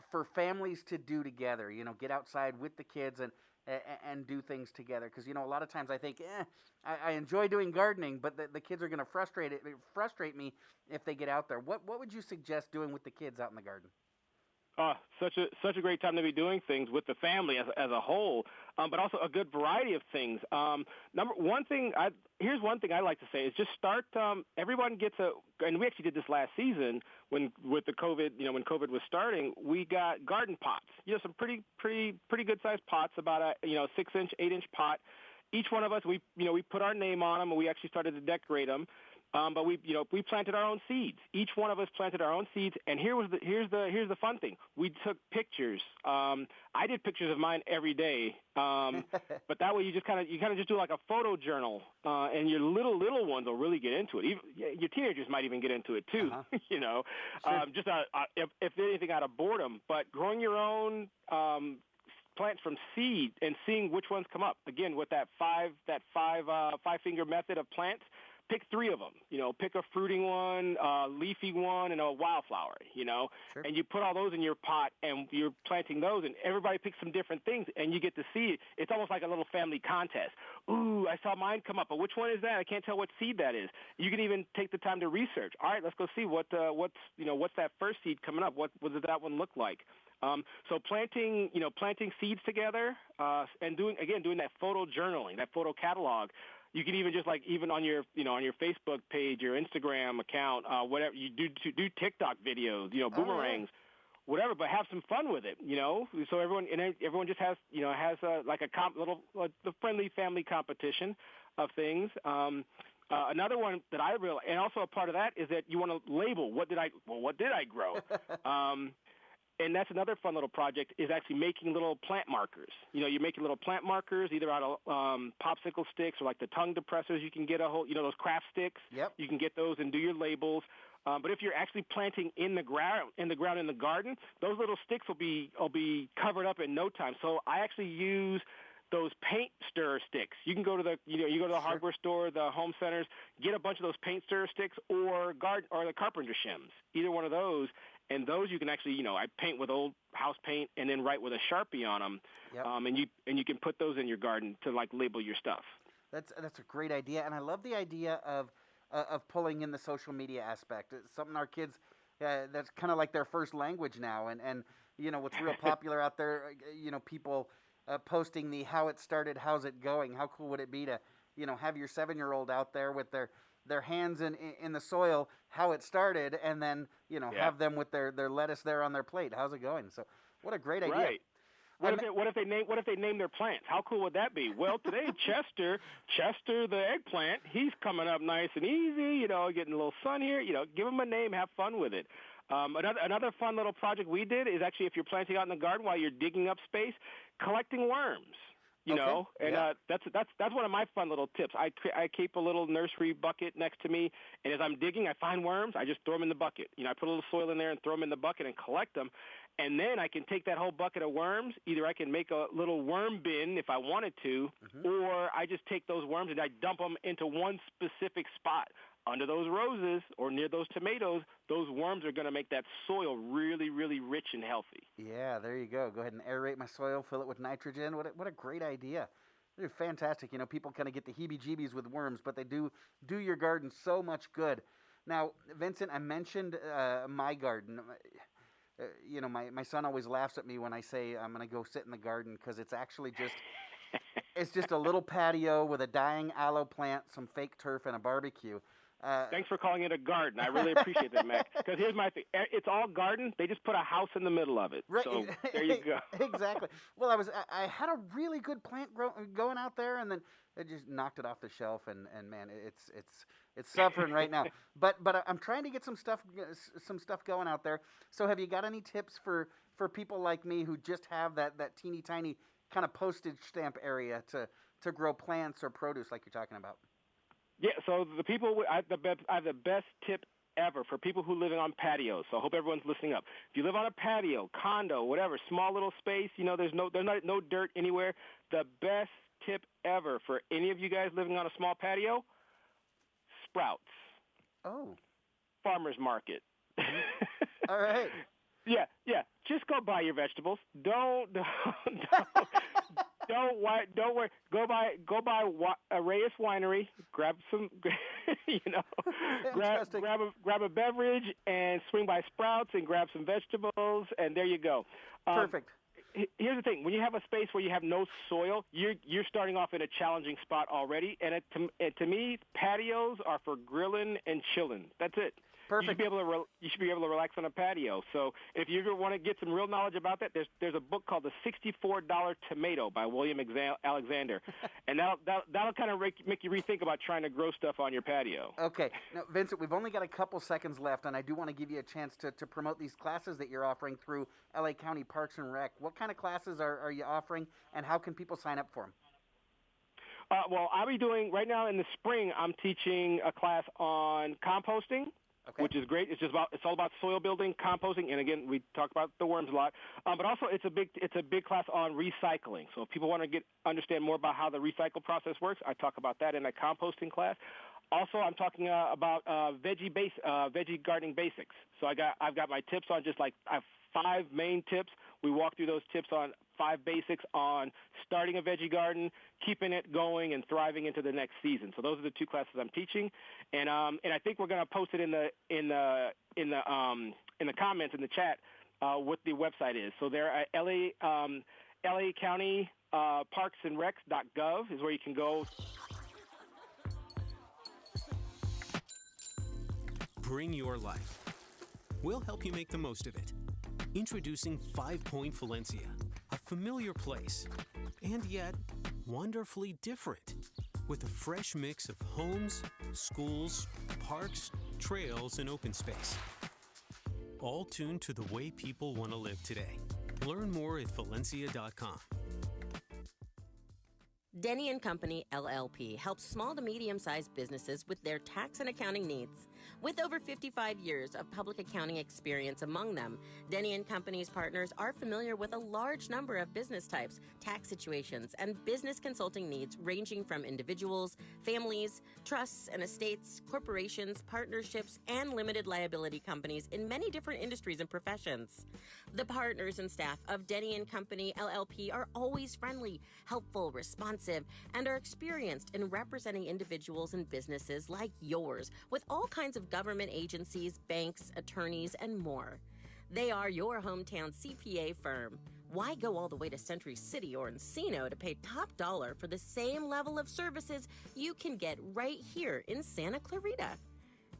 for families to do together? You know, get outside with the kids and do things together. Because, you know, a lot of times I think, I enjoy doing gardening, but the kids are going to frustrate me if they get out there. What would you suggest doing with the kids out in the garden? Such a great time to be doing things with the family as a whole, but also a good variety of things. Here's one thing I like to say is just start. Everyone gets and we actually did this last season with the COVID. You know, when COVID was starting, we got garden pots. You know, some pretty good sized pots, about a 6-inch, 8-inch pot. Each one of us, we put our name on them, and we actually started to decorate them. But we planted our own seeds. Each one of us planted our own seeds, and here's the fun thing. We took pictures. I did pictures of mine every day, but that way you kind of just do like a photo journal, and your little ones will really get into it. Your teenagers might even get into it too. You know, just if anything out of boredom. But growing your own plants from seed and seeing which ones come up. Again, with that five finger method of plants. Pick 3 of them, you know, pick a fruiting one, a leafy one, and a wildflower, you know, and you put all those in your pot and you're planting those, and everybody picks some different things, and you get to see it. It's almost like a little family contest. Ooh, I saw mine come up, but which one is that? I can't tell what seed that is. You can even take the time to research. All right, let's go see what's that first seed coming up. What does that one look like? So planting seeds together, and doing that photo journaling, that photo catalog. You can even just even on your Facebook page, your Instagram account, whatever you do TikTok videos, boomerangs, whatever, but have some fun with it, you know. So everyone just has the friendly family competition of things. Another one that I realize, and also a part of that is that you want to label what did I grow. And that's another fun little project, is actually making little plant markers. You know, you're making little plant markers either out of popsicle sticks or like the tongue depressors. You can get those craft sticks. Yep. You can get those and do your labels. But if you're actually planting in the ground in the garden, those little sticks will be covered up in no time. So I actually use those paint stirrer sticks. You can go to the hardware store, the home centers, get a bunch of those paint stirrer sticks or the carpenter shims. Either one of those. And those you can actually, I paint with old house paint and then write with a Sharpie on them. Yep. And you can put those in your garden to label your stuff. That's a great idea, and I love the idea of pulling in the social media aspect. It's something our kids, that's kind of like their first language now, and you know what's real popular out there. You know, people posting the how it started, how's it going. How cool would it be to have your 7-year-old out there with their hands in the soil, how it started, and then have them with their lettuce there on their plate. How's it going? So what a great idea. Right. What if they name their plants? How cool would that be? Well, today Chester the eggplant, he's coming up nice and easy, getting a little sun here, give him a name, have fun with it. Another fun little project we did is actually, if you're planting out in the garden while you're digging up space, collecting worms. That's one of my fun little tips. I keep a little nursery bucket next to me, and as I'm digging, I find worms. I just throw them in the bucket. I put a little soil in there and throw them in the bucket and collect them. And then I can take that whole bucket of worms. Either I can make a little worm bin if I wanted to, or I just take those worms and I dump them into one specific spot. Under those roses or near those tomatoes, those worms are going to make that soil really, really rich and healthy. Yeah, there you go. Go ahead and aerate my soil, fill it with nitrogen. What a great idea. They're fantastic. You know, people kind of get the heebie-jeebies with worms, but they do your garden so much good. Now, Vincent, I mentioned my garden. You know, my son always laughs at me when I say I'm going to go sit in the garden because it's actually just it's just a little patio with a dying aloe plant, some fake turf, and a barbecue. Thanks for calling it a garden. I really appreciate that, Mac. Because here's my thing. It's all garden. They just put a house in the middle of it. Right. So there you go. Exactly. Well, I had a really good plant going out there, and then it just knocked it off the shelf, and man, it's suffering right now. But I'm trying to get some stuff going out there. So have you got any tips for people like me who just have that teeny tiny kind of postage stamp area to grow plants or produce like you're talking about? Yeah, so the people I have the best tip ever for people who live on patios. So I hope everyone's listening up. If you live on a patio, condo, whatever, small little space, you know, there's no dirt anywhere. The best tip ever for any of you guys living on a small patio: sprouts. Oh. Farmers market. All right. Yeah. Just go buy your vegetables. Don't worry. Go buy a Reyes Winery. Grab some, grab a beverage and swing by Sprouts and grab some vegetables, and there you go. Perfect. Here's the thing: when you have a space where you have no soil, you're starting off in a challenging spot already. And to me, patios are for grilling and chilling. That's it. Perfect. You should be able to relax on a patio. So if you ever want to get some real knowledge about that, there's a book called The $64 Tomato by William Alexander, and that'll kind of make you rethink about trying to grow stuff on your patio. Okay. Now, Vincent, we've only got a couple seconds left, and I do want to give you a chance to promote these classes that you're offering through LA County Parks and Rec. What kind of classes are you offering, and how can people sign up for them? Well, I'll be doing, right now in the spring, I'm teaching a class on composting. Okay. Which is great. It's all about soil building, composting, and again, we talk about the worms a lot. But also, it's a big class on recycling. So if people want to understand more about how the recycle process works, I talk about that in that composting class. Also, I'm talking about veggie gardening basics. So I've got my tips on I have 5 main tips. We walk through those tips on 5 basics on starting a veggie garden, keeping it going, and thriving into the next season. So those are the 2 classes I'm teaching, and I think we're going to post it in the comments in the chat what the website is. So they're at LA County Parks and Recs.gov is where you can go. Bring your life. We'll help you make the most of it. Introducing 5 Point Valencia, a familiar place, and yet wonderfully different, with a fresh mix of homes, schools, parks, trails, and open space. All tuned to the way people want to live today. Learn more at Valencia.com. Denny & Company, LLP, helps small to medium-sized businesses with their tax and accounting needs. With over 55 years of public accounting experience among them, Denny & Company's partners are familiar with a large number of business types, tax situations, and business consulting needs ranging from individuals, families, trusts and estates, corporations, partnerships, and limited liability companies in many different industries and professions. The partners and staff of Denny & Company, LLP are always friendly, helpful, responsive, and are experienced in representing individuals and businesses like yours with all kinds of government agencies, banks, attorneys, and more. They are your hometown CPA firm. Why go all the way to Century City or Encino to pay top dollar for the same level of services you can get right here in Santa Clarita?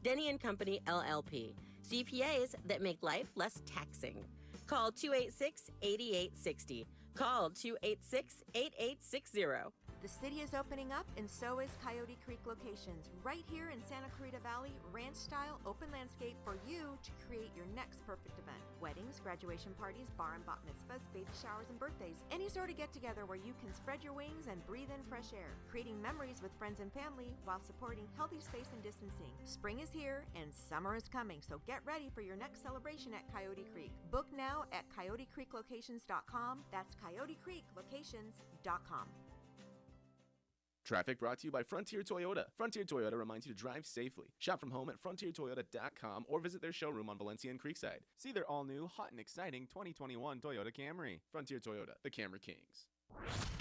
Denny & Company, LLP. CPAs that make life less taxing. Call 286-8860. Call 286-8860. The city is opening up, and so is Coyote Creek Locations. Right here in Santa Clarita Valley, ranch-style open landscape for you to create your next perfect event. Weddings, graduation parties, bar and bat mitzvahs, baby showers, and birthdays. Any sort of get-together where you can spread your wings and breathe in fresh air. Creating memories with friends and family while supporting healthy space and distancing. Spring is here, and summer is coming, so get ready for your next celebration at Coyote Creek. Book now at coyotecreeklocations.com. That's coyotecreeklocations.com. Traffic brought to you by Frontier Toyota. Frontier Toyota reminds you to drive safely. Shop from home at frontiertoyota.com or visit their showroom on Valencia and Creekside. See their all-new, hot and exciting 2021 Toyota Camry. Frontier Toyota, the Camry Kings.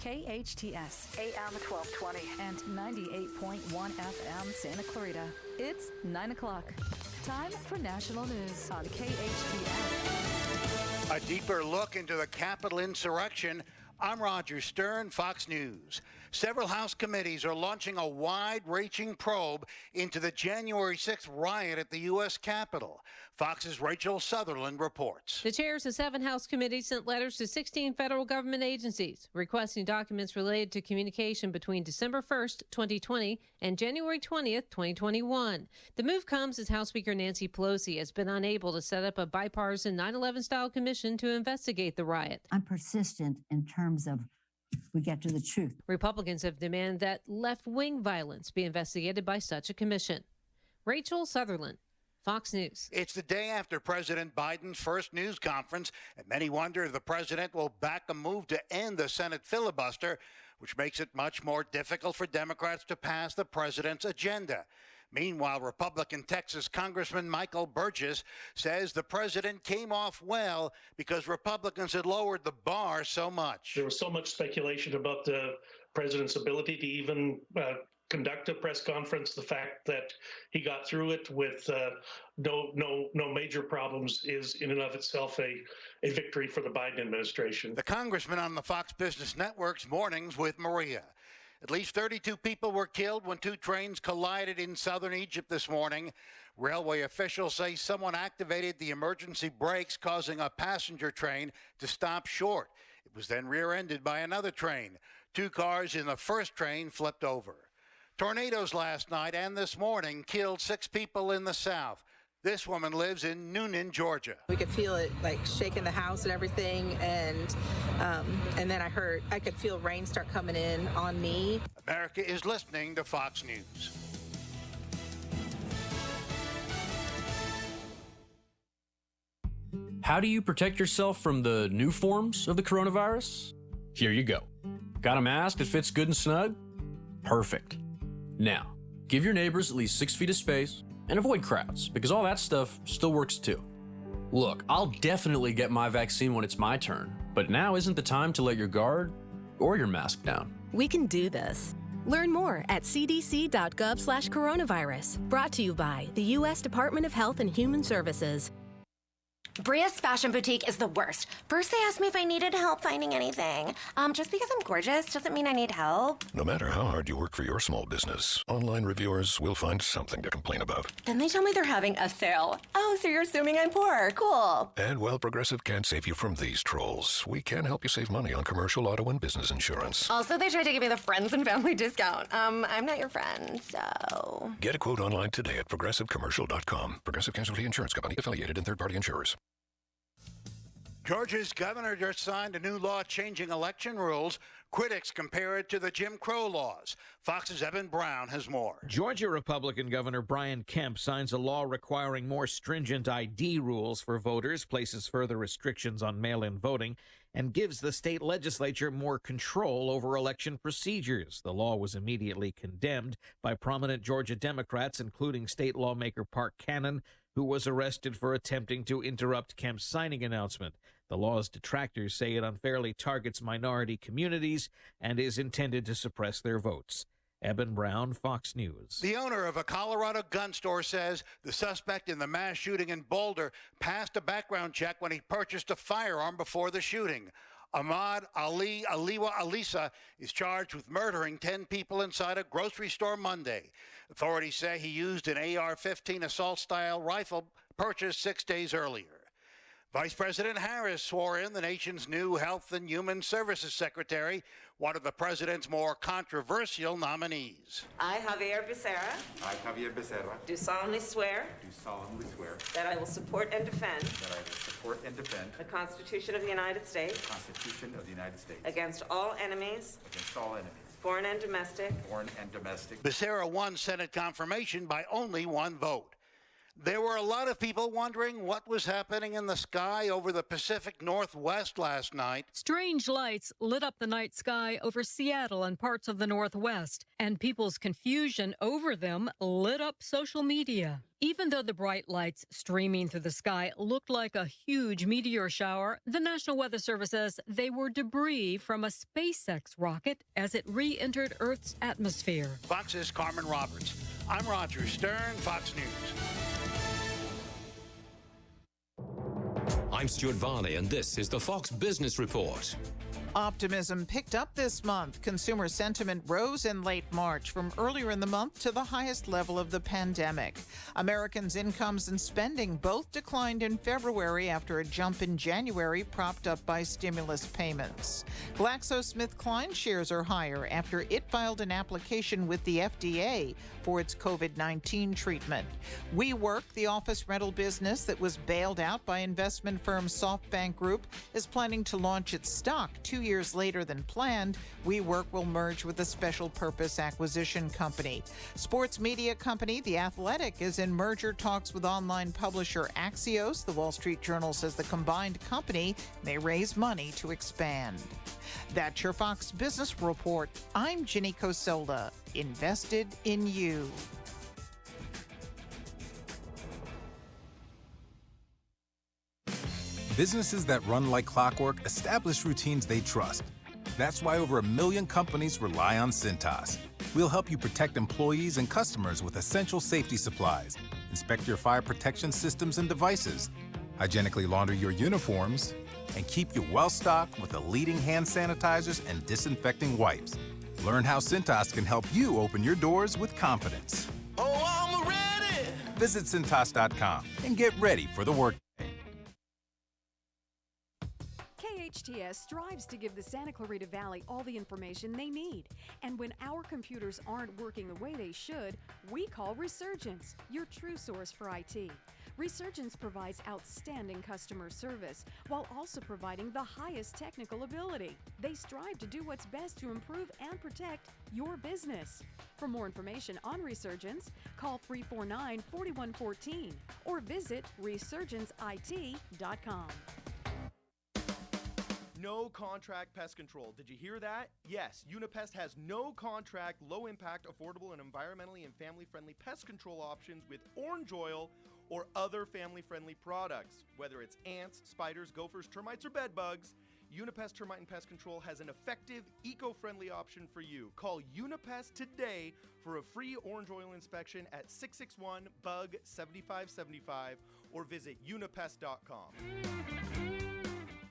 KHTS, AM 1220 and 98.1 FM Santa Clarita. It's 9 o'clock. Time for national news on KHTS. A deeper look into the Capitol insurrection. I'm Roger Stern, Fox News. Several House committees are launching a wide-reaching probe into the January 6th riot at the U.S. Capitol. Fox's Rachel Sutherland reports. The chairs of 7 House committees sent letters to 16 federal government agencies requesting documents related to communication between December 1st, 2020 and January 20th, 2021. The move comes as House Speaker Nancy Pelosi has been unable to set up a bipartisan 9/11-style commission to investigate the riot. I'm persistent in terms of we get to the truth. Republicans have demanded that left-wing violence be investigated by such a commission. Rachel Sutherland, Fox News. It's the day after President Biden's first news conference, and many wonder if the president will back a move to end the Senate filibuster, which makes it much more difficult for Democrats to pass the president's agenda. Meanwhile, Republican Texas Congressman Michael Burgess says the president came off well because Republicans had lowered the bar so much. There was so much speculation about the president's ability to even conduct a press conference. The fact that he got through it with no major problems is in and of itself a victory for the Biden administration. The congressman on the Fox Business Network's Mornings with Maria. At least 32 people were killed when 2 trains collided in southern Egypt this morning. Railway officials say someone activated the emergency brakes, causing a passenger train to stop short. It was then rear-ended by another train. 2 cars in the first train flipped over. Tornadoes last night and this morning killed 6 people in the south. This woman lives in Noonan, Georgia. We could feel it like shaking the house and everything, and then I could feel rain start coming in on me. America is listening to Fox News. How do you protect yourself from the new forms of the coronavirus? Here you go. Got a mask that fits good and snug? Perfect. Now, give your neighbors at least 6 feet of space and avoid crowds, because all that stuff still works too. Look, I'll definitely get my vaccine when it's my turn, but now isn't the time to let your guard or your mask down. We can do this. Learn more at cdc.gov/coronavirus. Brought to you by the U.S. Department of Health and Human Services. Bria's Fashion Boutique is the worst. First, they asked me if I needed help finding anything. Just because I'm gorgeous doesn't mean I need help. No matter how hard you work for your small business, online reviewers will find something to complain about. Then they tell me they're having a sale. Oh, so you're assuming I'm poor. Cool. And while Progressive can't save you from these trolls, we can help you save money on commercial auto and business insurance. Also, they tried to give me the friends and family discount. I'm not your friend, so... Get a quote online today at progressivecommercial.com. Progressive Casualty Insurance Company, affiliated and third-party insurers. Georgia's governor just signed a new law changing election rules. Critics compare it to the Jim Crow laws. Fox's Evan Brown has more. Georgia Republican Governor Brian Kemp signs a law requiring more stringent ID rules for voters, places further restrictions on mail-in voting, and gives the state legislature more control over election procedures. The law was immediately condemned by prominent Georgia Democrats, including state lawmaker Park Cannon, who was arrested for attempting to interrupt Kemp's signing announcement. The law's detractors say it unfairly targets minority communities and is intended to suppress their votes. Eben Brown, Fox News. The owner of a Colorado gun store says the suspect in the mass shooting in Boulder passed a background check when he purchased a firearm before the shooting. Ahmad Ali Aliwa Alisa is charged with murdering 10 people inside a grocery store Monday. Authorities say he used an AR-15 assault-style rifle purchased 6 days earlier. Vice President Harris swore in the nation's new Health and Human Services Secretary, one of the president's more controversial nominees. I, Javier Becerra, do solemnly swear that I will support and defend the Constitution of the United States against all enemies, foreign and domestic. Becerra won Senate confirmation by only one vote. There were a lot of people wondering what was happening in the sky over the Pacific Northwest last night. Strange lights lit up the night sky over Seattle and parts of the Northwest, and people's confusion over them lit up social media. Even though the bright lights streaming through the sky looked like a huge meteor shower, the National Weather Service says they were debris from a SpaceX rocket as it re-entered Earth's atmosphere. Fox's Carmen Roberts. I'm Roger Stern, Fox News. I'm Stuart Varney, and this is the Fox Business Report. Optimism picked up this month. Consumer sentiment rose in late March from earlier in the month to the highest level of the pandemic. Americans' incomes and spending both declined in February after a jump in January propped up by stimulus payments. GlaxoSmithKline shares are higher after it filed an application with the FDA for its COVID-19 treatment. WeWork, the office rental business that was bailed out by investment firm SoftBank Group, is planning to launch its stock 2 years later than planned. WeWork will merge with a special purpose acquisition company. Sports media company The Athletic is in merger talks with online publisher Axios. The Wall Street Journal says the combined company may raise money to expand. That's your Fox Business Report. I'm Ginny Coselda, invested in you. Businesses that run like clockwork establish routines they trust. That's why over 1 million companies rely on Cintas. We'll help you protect employees and customers with essential safety supplies, inspect your fire protection systems and devices, hygienically launder your uniforms, and keep you well-stocked with the leading hand sanitizers and disinfecting wipes. Learn how Cintas can help you open your doors with confidence. Oh, I'm ready! Visit Cintas.com and get ready for the work. KHTS strives to give the Santa Clarita Valley all the information they need. And when our computers aren't working the way they should, we call Resurgence, your true source for IT. Resurgence provides outstanding customer service while also providing the highest technical ability. They strive to do what's best to improve and protect your business. For more information on Resurgence, call 349-4114 or visit resurgenceit.com. No contract pest control. Did you hear that? Yes, Unipest has no contract, low impact, affordable, and environmentally and family friendly pest control options with orange oil or other family friendly products. Whether it's ants, spiders, gophers, termites, or bed bugs, Unipest Termite and Pest Control has an effective, eco-friendly option for you. Call Unipest today for a free orange oil inspection at 661-BUG-7575 or visit unipest.com.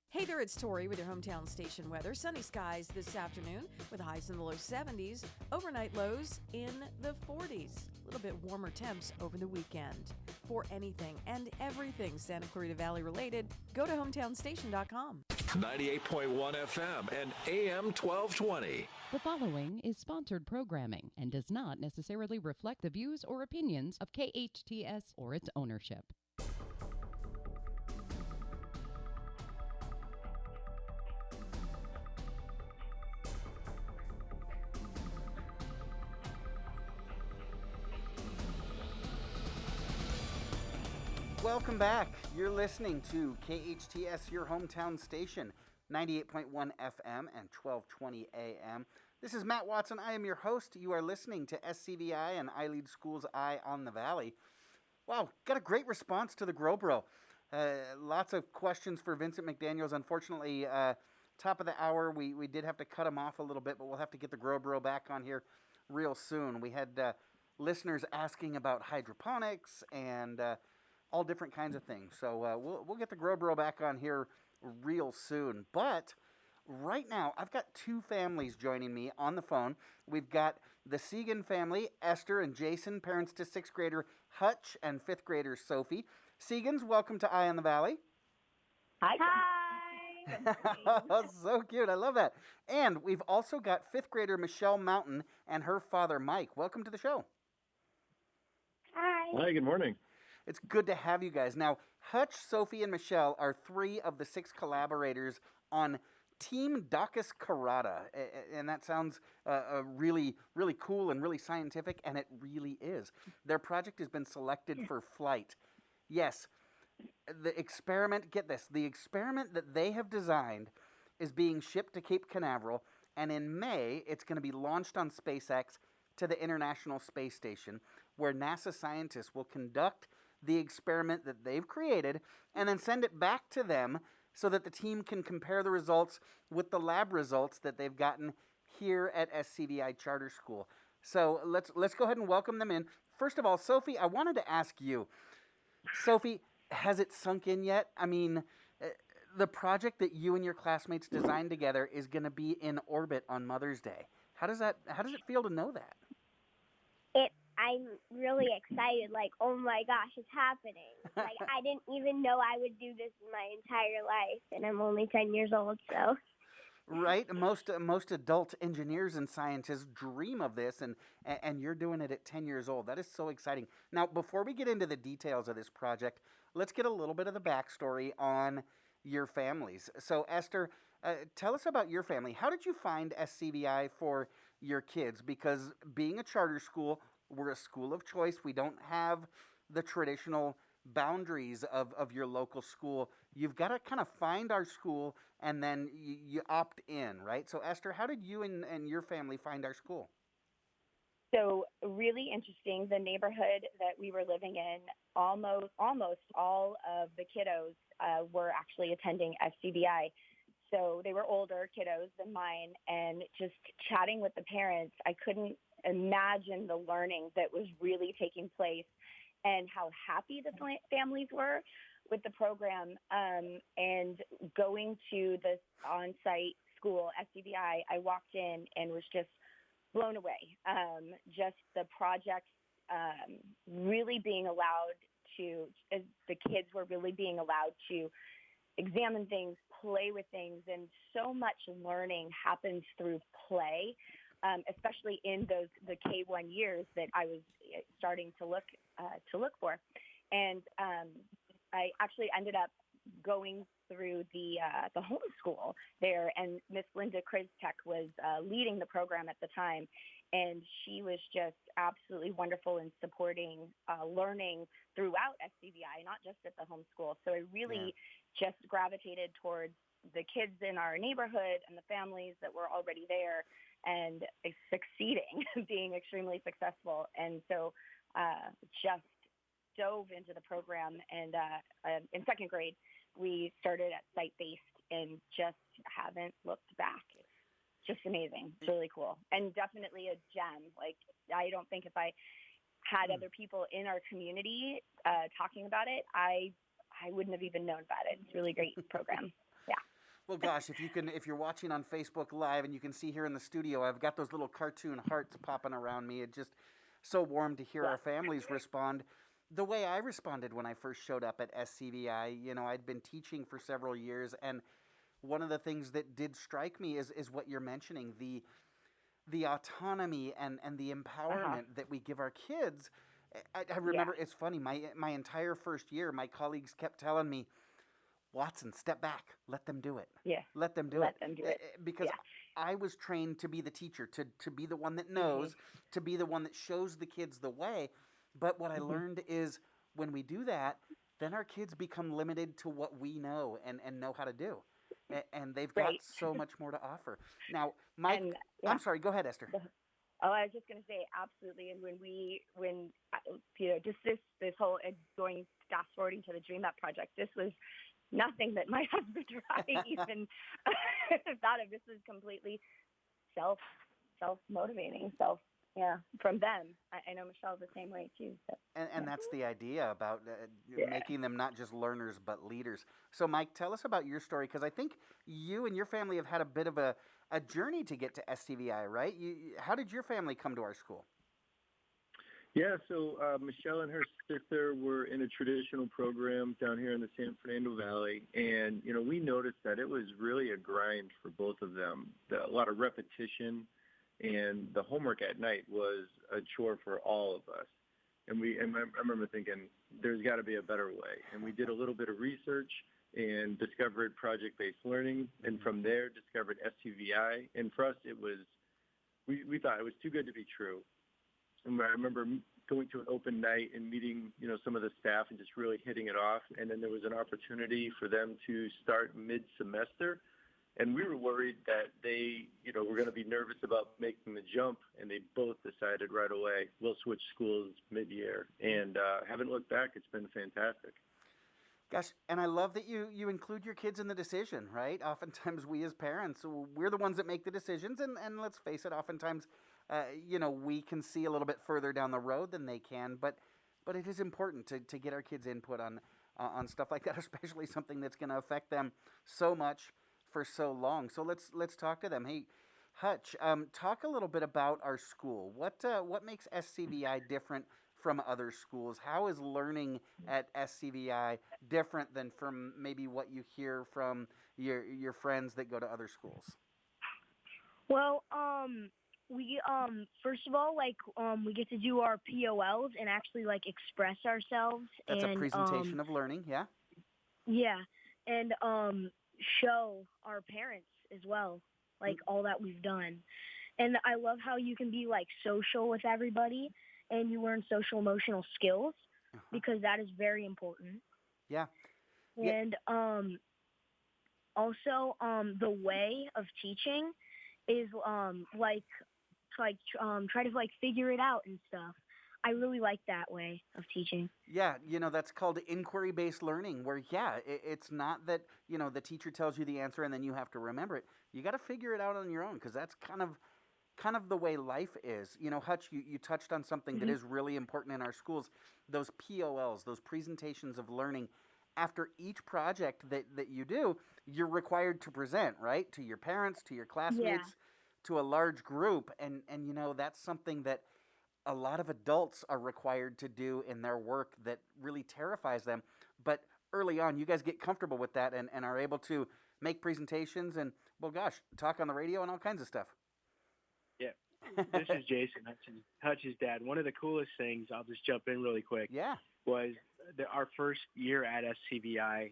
Hey there, it's Tori with your hometown station weather. Sunny skies this afternoon with highs in the low 70s, overnight lows in the 40s. A little bit warmer temps over the weekend. For anything and everything Santa Clarita Valley related, go to hometownstation.com. 98.1 FM and AM 1220. The following is sponsored programming and does not necessarily reflect the views or opinions of KHTS or its ownership. Welcome back. You're listening to KHTS, your hometown station, 98.1 FM and 1220 AM. This is Matt Watson. I am your host. You are listening to SCVi and I Lead Schools Eye on the Valley. Wow, got a great response to the Grow Bro. Lots of questions for Vincent McDaniels. Unfortunately, top of the hour, we did have to cut him off a little bit, but we'll have to get the Grow Bro back on here real soon. We had listeners asking about hydroponics and all different kinds of things. So we'll get the Grow Bro back on here real soon. But right now, I've got two families joining me on the phone. We've got the Segan family, Esther and Jason, parents to 6th grader Hutch and 5th grader Sophie. Segans, welcome to Eye on the Valley. Hi. So cute. I love that. And we've also got fifth grader Michelle Mountain and her father, Mike. Welcome to the show. Hi. Hi, good morning. It's good to have you guys. Now, Hutch, Sophie, and Michelle are 3 of the 6 collaborators on Team Docus Carata. And that sounds really, really cool and really scientific, and it really is. Their project has been selected for flight. Yes, the experiment, get this, the experiment that they have designed is being shipped to Cape Canaveral, and in May, it's going to be launched on SpaceX to the International Space Station, where NASA scientists will conduct the experiment that they've created and then send it back to them so that the team can compare the results with the lab results that they've gotten here at SCVi Charter School. So let's go ahead and welcome them in. First of all, Sophie, I wanted to ask you, Sophie, has it sunk in yet? I mean, the project that you and your classmates designed together is going to be in orbit on Mother's Day. How does it feel to know that? I'm really excited, like, oh my gosh, it's happening. Like, I didn't even know I would do this in my entire life, and I'm only 10 years old, so. Right? Most adult engineers and scientists dream of this, and you're doing it at 10 years old. That is so exciting. Now, before we get into the details of this project, let's get a little bit of the backstory on your families. So, Esther, tell us about your family. How did you find SCVi for your kids? Because being a charter school, we're a school of choice. We don't have the traditional boundaries of your local school. You've got to kind of find our school, and then you opt in, right? So, Esther, how did you and your family find our school? So really interesting. The neighborhood that we were living in, almost all of the kiddos were actually attending SCVi. So they were older kiddos than mine, and just chatting with the parents, I couldn't imagine the learning that was really taking place and how happy the families were with the program. And going to the on-site school, SCVi, I walked in and was just blown away. Just the projects really being allowed to, the kids were really being allowed to examine things, play with things, and so much learning happens through play, especially in the K1 years that I was starting to look for. And I actually ended up going through the homeschool there, and Miss Linda Kriztek was leading the program at the time, and she was just absolutely wonderful in supporting learning throughout SCVi, not just at the homeschool. So I really just gravitated towards the kids in our neighborhood and the families that were already there and succeeding, being extremely successful. And so just dove into the program, and in second grade, we started at site-based and just haven't looked back. It's just amazing. It's really cool. And definitely a gem. Like, I don't think if I had other people in our community talking about it, I wouldn't have even known about it. It's a really great program. Yeah. Well, gosh, if you're watching on Facebook Live, and you can see here in the studio, I've got those little cartoon hearts popping around me. It's just so warm to hear our families respond the way I responded when I first showed up at SCVi. You know, I'd been teaching for several years, and one of the things that did strike me is what you're mentioning, the autonomy and the empowerment that we give our kids. I remember, it's funny, my entire first year, my colleagues kept telling me, Watson, step back, let them do it. Yeah. Let them do it. Because I was trained to be the teacher, to be the one that knows, to be the one that shows the kids the way. But what I learned is when we do that, then our kids become limited to what we know and know how to do. And they've got so much more to offer. Now, Mike, I'm sorry, go ahead, Esther. Oh, I was just going to say, absolutely. And when you know, just this whole going fast forwarding to the Dream Up project, this was nothing that my husband or I even thought of. This is completely self-motivating, from them. I know Michelle's the same way too. So. And that's the idea about making them not just learners but leaders. So, Mike, tell us about your story, because I think you and your family have had a bit of a journey to get to SCVi, right? How did your family come to our school? Yeah, so Michelle and her sister were in a traditional program down here in the San Fernando Valley, and, we noticed that it was really a grind for both of them. A lot of repetition, and the homework at night was a chore for all of us. And I remember thinking, there's got to be a better way. And we did a little bit of research and discovered project-based learning, and from there discovered SCVi. And for us, we thought it was too good to be true. And I remember going to an open night and meeting, some of the staff and just really hitting it off. And then there was an opportunity for them to start mid-semester. And we were worried that they, were going to be nervous about making the jump. And they both decided right away, we'll switch schools mid-year. And haven't looked back. It's been fantastic. Gosh, and I love that you include your kids in the decision, right? Oftentimes we as parents, we're the ones that make the decisions. And let's face it, oftentimes, we can see a little bit further down the road than they can. But it is important to get our kids' input on stuff like that, especially something that's going to affect them so much for so long. So let's talk to them. Hey, Hutch, talk a little bit about our school. What makes SCVi different from other schools? How is learning at SCVi different than from maybe what you hear from your friends that go to other schools? Well, we first of all, we get to do our POLs and actually express ourselves. That's and a presentation of learning, yeah? Yeah, and show our parents as well, all that we've done. And I love how you can be social with everybody and you learn social emotional skills because that is very important. Yeah. And also the way of teaching is try to figure it out and stuff. I really like that way of teaching. Yeah, that's called inquiry-based learning, where, it's not that, the teacher tells you the answer and then you have to remember it. You got to figure it out on your own, because that's kind of the way life is. Hutch, you touched on something that is really important in our schools, those POLs, those presentations of learning. After each project that you do, you're required to present, right, to your parents, to your classmates, to a large group, and that's something that a lot of adults are required to do in their work that really terrifies them. But early on, you guys get comfortable with that and are able to make presentations and, well, gosh, talk on the radio and all kinds of stuff. Yeah, this is Jason, Hutch's dad. One of the coolest things, I'll just jump in really quick, was our first year at SCVi,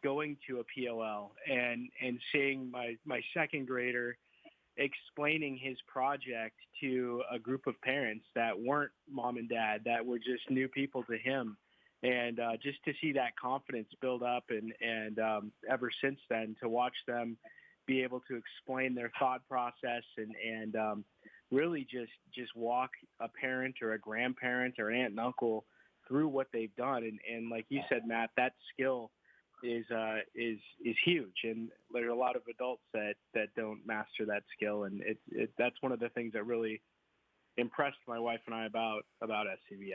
going to a POL and seeing my second grader explaining his project to a group of parents that weren't mom and dad, that were just new people to him. And just to see that confidence build up and ever since then, to watch them be able to explain their thought process and really just walk a parent or a grandparent or aunt and uncle through what they've done. And like you said, Matt, that skill is huge, and there's a lot of adults that don't master that skill, and that's one of the things that really impressed my wife and I about SCVi.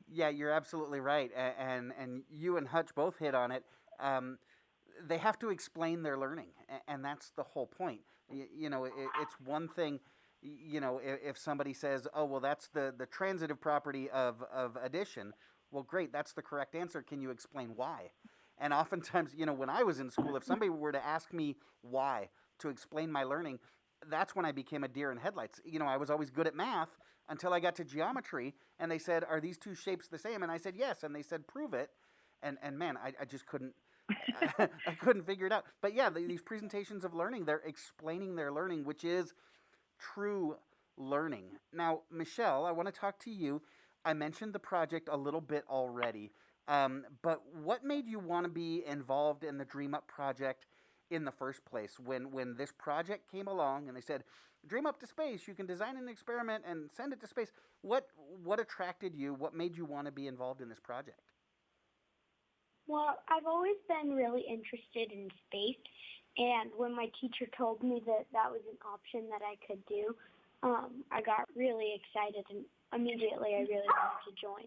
Yeah, you're absolutely right, and you and Hutch both hit on it. They have to explain their learning, and that's the whole point. It's one thing, if somebody says, "Oh, well, that's the transitive property of addition." Well, great, that's the correct answer. Can you explain why? And oftentimes, when I was in school, if somebody were to ask me why, to explain my learning, that's when I became a deer in headlights. I was always good at math until I got to geometry, and they said, "Are these two shapes the same?" And I said, "Yes." And they said, "Prove it." And man, I just couldn't, I couldn't figure it out. But yeah, these presentations of learning, they're explaining their learning, which is true learning. Now, Michelle, I want to talk to you. I mentioned the project a little bit already. But what made you want to be involved in the Dream Up project in the first place? When this project came along and they said, "Dream up to space, you can design an experiment and send it to space." What attracted you? What made you want to be involved in this project? Well, I've always been really interested in space, and when my teacher told me that was an option that I could do, I got really excited, and immediately I really wanted to join.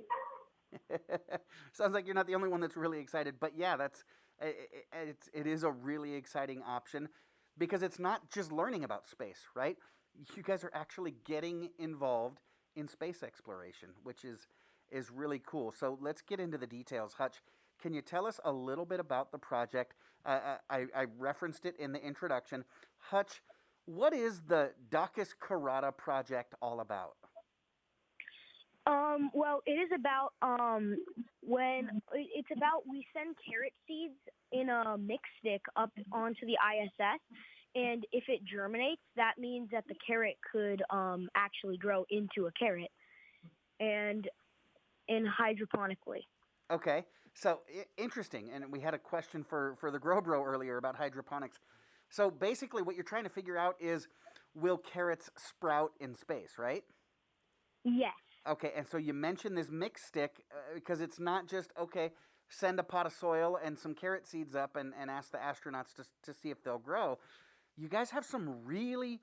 Sounds like you're not the only one that's really excited, but yeah, it is a really exciting option because it's not just learning about space, right? You guys are actually getting involved in space exploration, which is is really cool. So let's get into the details. Hutch, can you tell us a little bit about the project? I referenced it in the introduction. Hutch, what is the Dacus Carrata project all about? Well, it is about we send carrot seeds in a mix stick up onto the ISS, and if it germinates, that means that the carrot could actually grow into a carrot, and hydroponically. Okay, so interesting. And we had a question for the GrowBro earlier about hydroponics. So basically what you're trying to figure out is, will carrots sprout in space, right? Yes. Okay, and so you mentioned this mix stick because it's not just, okay, send a pot of soil and some carrot seeds up and ask the astronauts to see if they'll grow. You guys have some really,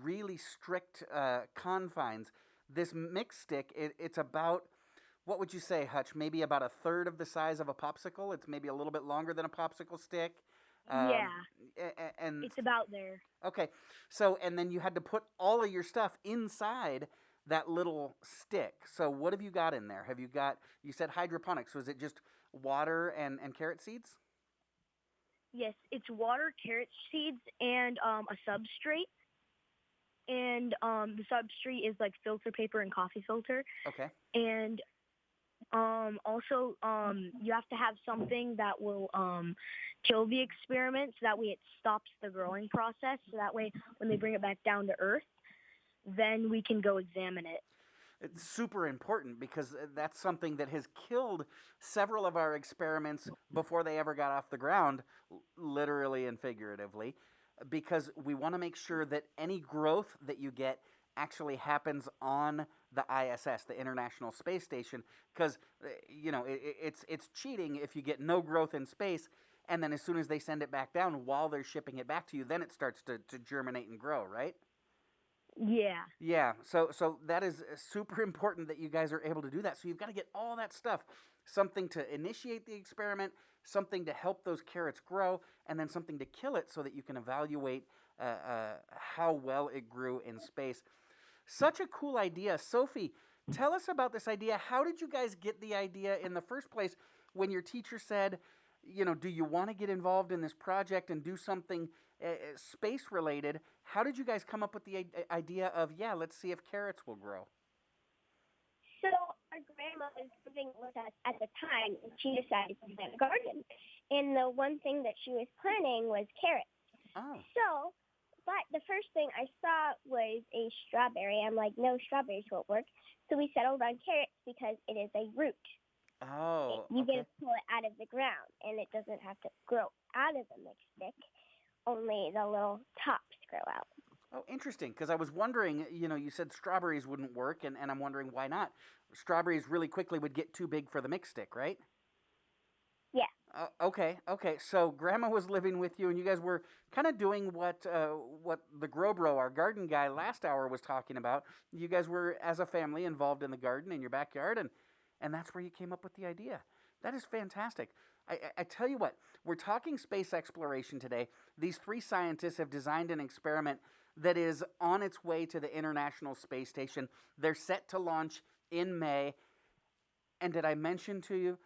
really strict confines. This mix stick, it's about, what would you say, Hutch? Maybe about a third of the size of a popsicle? It's maybe a little bit longer than a popsicle stick? Yeah. And it's about there. Okay, so, and then you had to put all of your stuff inside that little stick. So what have you got in there? Have you got, you said hydroponics, so is it just water and carrot seeds? Yes, it's water, carrot seeds, and a substrate. And the substrate is like filter paper and coffee filter. Okay. And also you have to have something that will kill the experiment, so that way it stops the growing process, so that way when they bring it back down to earth, then we can go examine it. It's super important because that's something that has killed several of our experiments before they ever got off the ground, literally and figuratively, because we want to make sure that any growth that you get actually happens on the ISS, the International Space Station, because, you know, it's cheating if you get no growth in space, and then as soon as they send it back down while they're shipping it back to you, then it starts to germinate and grow, right? Yeah. Yeah, so that is super important that you guys are able to do that. So you've got to get all that stuff, something to initiate the experiment, something to help those carrots grow, and then something to kill it so that you can evaluate how well it grew in space. Such a cool idea. Sophie, tell us about this idea. How did you guys get the idea in the first place when your teacher said, you know, do you want to get involved in this project and do something space-related? How did you guys come up with the idea of, yeah, let's see if carrots will grow? So our grandma was living with us at the time, and she decided to plant a garden. And the one thing that she was planting was carrots. Oh. So, but the first thing I saw was a strawberry. I'm like, no, strawberries won't work. So we settled on carrots because it is a root. Oh, You get to pull it out of the ground, and it doesn't have to grow out of the mixed stick. Only the little tops grow out. Oh, interesting, because I was wondering, you know, you said strawberries wouldn't work, and I'm wondering why not. Strawberries really quickly would get too big for the mix stick, right? Yeah. Okay, so Grandma was living with you, and you guys were kind of doing what the GrowBro, our garden guy, last hour was talking about. You guys were, as a family, involved in the garden in your backyard, and that's where you came up with the idea. That is fantastic. I tell you what, we're talking space exploration today. These three scientists have designed an experiment that is on its way to the International Space Station. They're set to launch in May. And did I mention to you,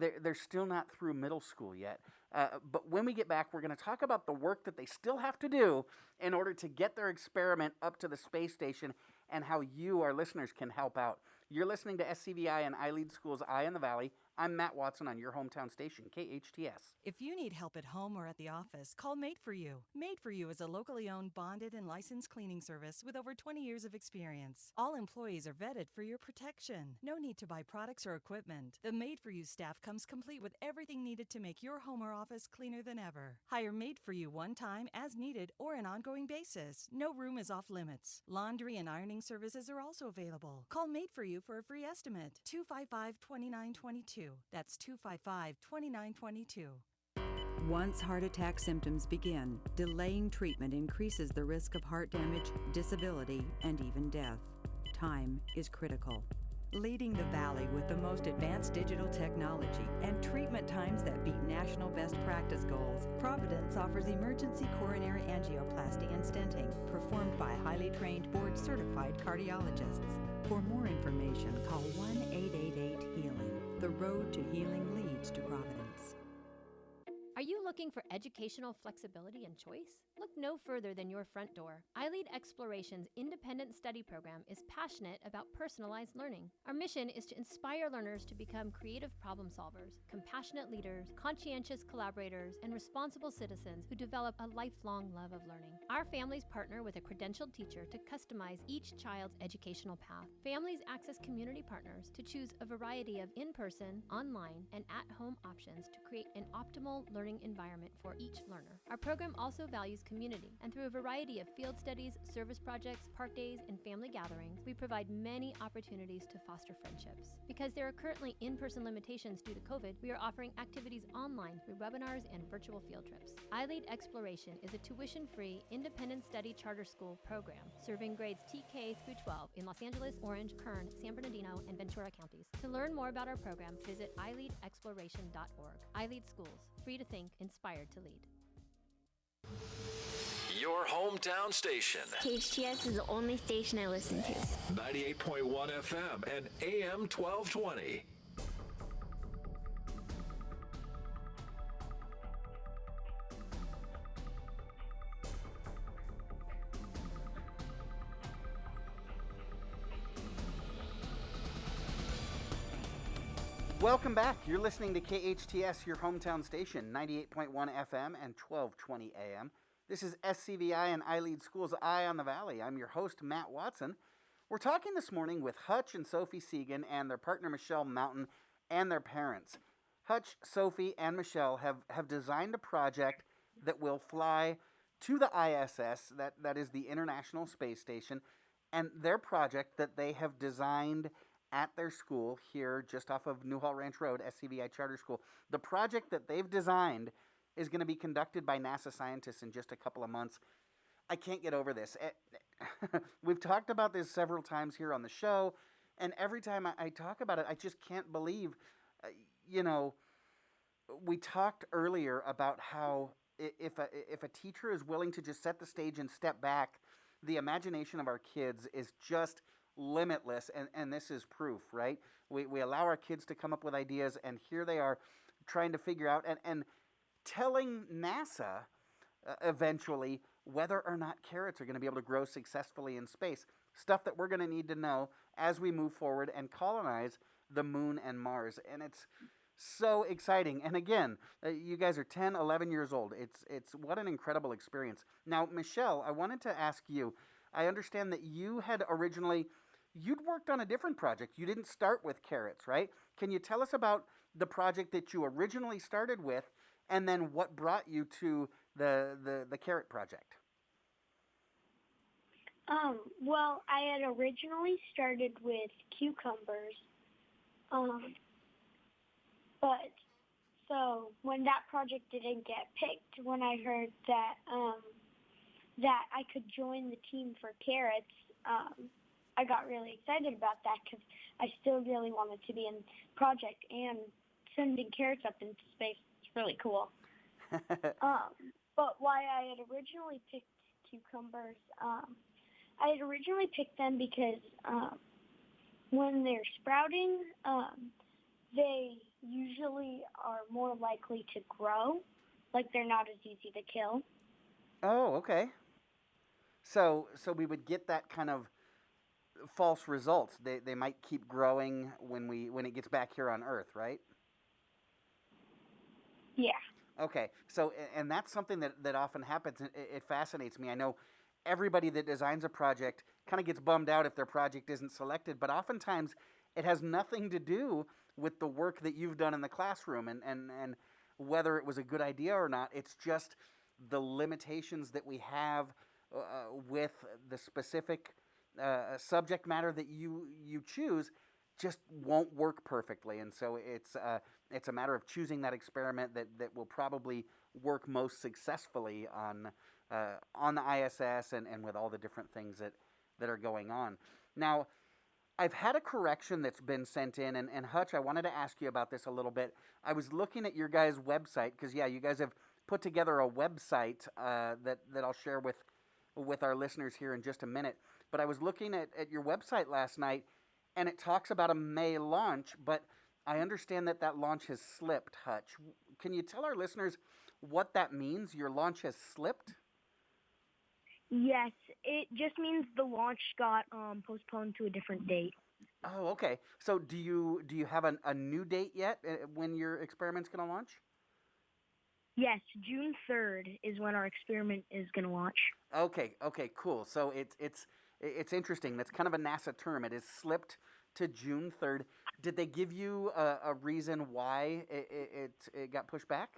they're still not through middle school yet. But when we get back, we're going to talk about the work that they still have to do in order to get their experiment up to the space station and how you, our listeners, can help out. You're listening to SCVi and I Lead Schools Eye in the Valley. I'm Matt Watson on your hometown station, KHTS. If you need help at home or at the office, call Made For You. Made For You is a locally owned, bonded, and licensed cleaning service with over 20 years of experience. All employees are vetted for your protection. No need to buy products or equipment. The Made For You staff comes complete with everything needed to make your home or office cleaner than ever. Hire Made For You one time, as needed, or an ongoing basis. No room is off limits. Laundry and ironing services are also available. Call Made For You for a free estimate. 255-2922. That's 255-2922. Once heart attack symptoms begin, delaying treatment increases the risk of heart damage, disability, and even death. Time is critical. Leading the Valley with the most advanced digital technology and treatment times that beat national best practice goals, Providence offers emergency coronary angioplasty and stenting performed by highly trained board-certified cardiologists. For more information, call 1-888 the road to healing leads to Providence. Are you looking for educational flexibility and choice? Look no further than your front door. iLead Exploration's independent study program is passionate about personalized learning. Our mission is to inspire learners to become creative problem solvers, compassionate leaders, conscientious collaborators, and responsible citizens who develop a lifelong love of learning. Our families partner with a credentialed teacher to customize each child's educational path. Families access community partners to choose a variety of in-person, online, and at-home options to create an optimal learning environment for each learner. Our program also values community, and through a variety of field studies, service projects, park days, and family gatherings, we provide many opportunities to foster friendships. Because there are currently in-person limitations due to COVID, we are offering activities online through webinars and virtual field trips. iLead Exploration is a tuition-free, independent study charter school program serving grades TK through 12 in Los Angeles, Orange, Kern, San Bernardino, and Ventura counties. To learn more about our program, visit iLeadExploration.org. iLead Schools, free to think, inspired to lead. Your hometown station. KHTS is the only station I listen to. 98.1 FM and AM 1220. Welcome back. You're listening to KHTS, your hometown station, 98.1 FM and 1220 AM. This is SCVi and iLead Schools Eye on the Valley. I'm your host, Matt Watson. We're talking this morning with Hutch and Sophie Segan and their partner, Michelle Mountain, and their parents. Hutch, Sophie, and Michelle have designed a project that will fly to the ISS, that is the International Space Station, and their project that they have designed at their school here just off of Newhall Ranch Road, SCVi Charter School. The project that they've designed is going to be conducted by NASA scientists in just a couple of months. I can't get over this. We've talked about this several times here on the show, and every time I talk about it, I just can't believe, we talked earlier about how if a teacher is willing to just set the stage and step back, the imagination of our kids is just limitless, and this is proof, right? We allow our kids to come up with ideas, and here they are trying to figure out and telling NASA eventually whether or not carrots are going to be able to grow successfully in space. Stuff that we're going to need to know as we move forward and colonize the moon and Mars. And it's so exciting. And again, you guys are 10, 11 years old. It's what an incredible experience. Now, Michelle, I wanted to ask you, I understand that you had originally, you'd worked on a different project. You didn't start with carrots, right? Can you tell us about the project that you originally started with, and then what brought you to the carrot project? Well, I had originally started with cucumbers, but so when that project didn't get picked, when I heard that that I could join the team for carrots, I got really excited about that because I still really wanted to be in the project, and sending carrots up into space is really cool. But why I had originally picked cucumbers, I had originally picked them because when they're sprouting, they usually are more likely to grow, like they're not as easy to kill. Oh, okay. So we would get that kind of false results. They might keep growing when it gets back here on Earth, right? Yeah. Okay. So, and that's something that often happens. It fascinates me. I know everybody that designs a project kind of gets bummed out if their project isn't selected, but oftentimes it has nothing to do with the work that you've done in the classroom and whether it was a good idea or not. It's just the limitations that we have with the specific subject matter that you choose just won't work perfectly. And so it's a matter of choosing that experiment that will probably work most successfully on the ISS and with all the different things that are going on. Now, I've had a correction that's been sent in, and Hutch, I wanted to ask you about this a little bit. I was looking at your guys' website, because, yeah, you guys have put together a website that I'll share with our listeners here in just a minute. But I was looking at your website last night, and it talks about a May launch, but I understand that launch has slipped, Hutch. Can you tell our listeners what that means? Your launch has slipped? Yes, it just means the launch got postponed to a different date. Oh, okay. So do you have a new date yet when your experiment's going to launch? Yes, June 3rd is when our experiment is going to launch. Okay, cool. So it's interesting. That's kind of a NASA term. It is slipped to June 3rd. Did they give you a reason why it got pushed back?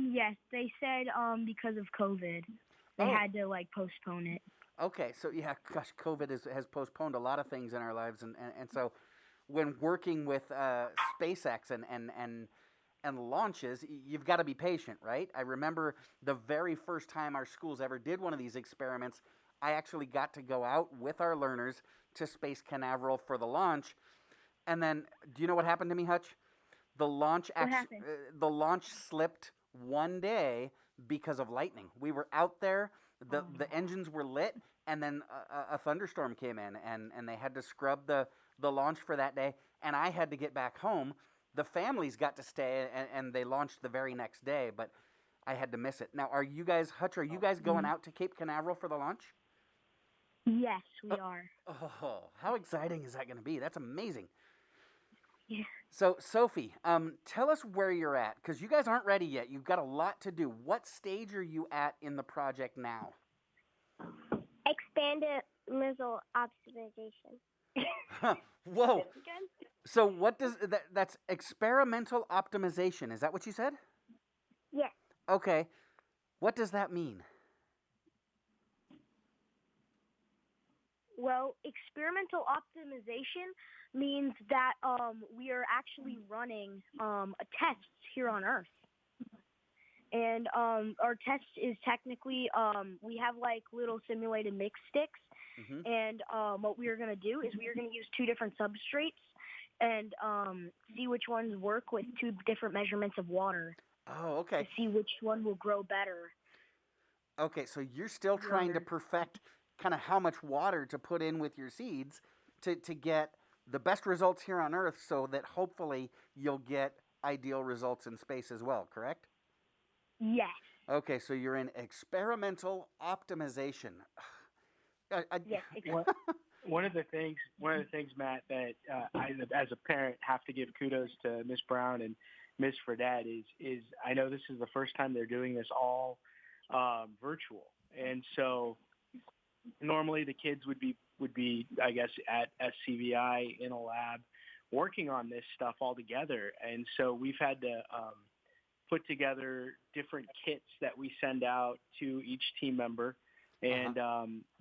Yes, they said because of COVID. They had to postpone it. Okay, so yeah, gosh, COVID has postponed a lot of things in our lives, and so when working with SpaceX and launches, you've got to be patient, right? I remember the very first time our schools ever did one of these experiments, I actually got to go out with our learners to Space Canaveral for the launch, and then do you know what happened to me, Hutch? The launch the launch slipped one day because of lightning. We were out there, the engines were lit, and then a thunderstorm came in, and they had to scrub the launch for that day, and I had to get back home. The families got to stay, and they launched the very next day, but I had to miss it. Now, are you guys going out to Cape Canaveral for the launch? Yes, we are. Oh, how exciting is that going to be? That's amazing. Yeah. So, Sophie, tell us where you're at, because you guys aren't ready yet. You've got a lot to do. What stage are you at in the project now? Experimental optimization. Whoa. So what does that's experimental optimization. Is that what you said? Yes. Okay. What does that mean? Well, experimental optimization means that we are actually running a test here on Earth. And our test is technically, we have little simulated mix sticks. Mm-hmm. And what we are going to do is we are going to use two different substrates and see which ones work with two different measurements of water. Oh, okay. To see which one will grow better. Okay, so you're still trying to perfect kind of how much water to put in with your seeds to get the best results here on Earth so that hopefully you'll get ideal results in space as well, correct? Yes. Okay, so you're in experimental optimization. Yes. One of the things, Matt, that I, as a parent, have to give kudos to Miss Brown and Miss Fredette is I know this is the first time they're doing this all virtual, and so normally the kids would be I guess at SCVi in a lab working on this stuff all together, and so we've had to put together different kits that we send out to each team member. And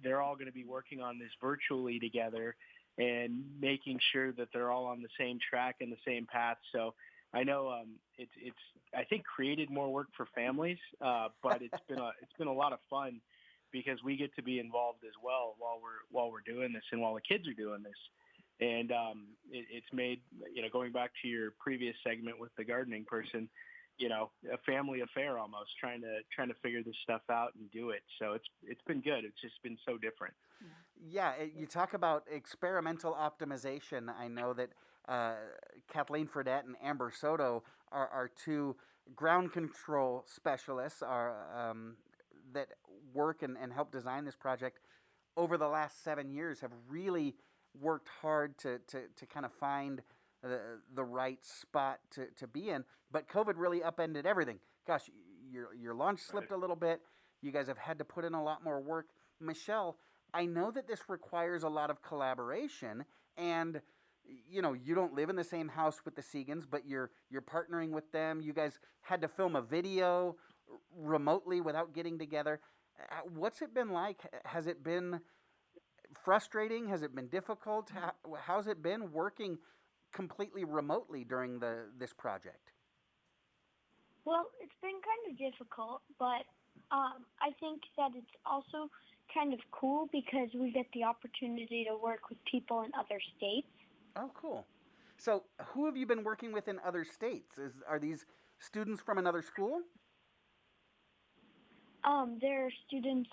they're all going to be working on this virtually together and making sure that they're all on the same track and the same path. So I know it's I think created more work for families, but it's been a lot of fun because we get to be involved as well while we're doing this and while the kids are doing this. And it's made, going back to your previous segment with the gardening person, a family affair almost, trying to figure this stuff out and do it. So it's been good. It's just been so different. Yeah, you talk about experimental optimization. I know that Kathleen Fredette and Amber Soto are two ground control specialists that work and help design this project over the last 7 years, have really worked hard to kind of find the right spot to be in, but COVID really upended everything. Gosh, your launch slipped a little bit. You guys have had to put in a lot more work. Michelle, I know that this requires a lot of collaboration, and you don't live in the same house with the Segans, but you're partnering with them. You guys had to film a video remotely without getting together. What's it been like? Has it been frustrating? Has it been difficult? How's it been working completely remotely during this project? Well, it's been kind of difficult, but I think that it's also kind of cool because we get the opportunity to work with people in other states. Oh, cool. So who have you been working with in other states? Are these students from another school? There are students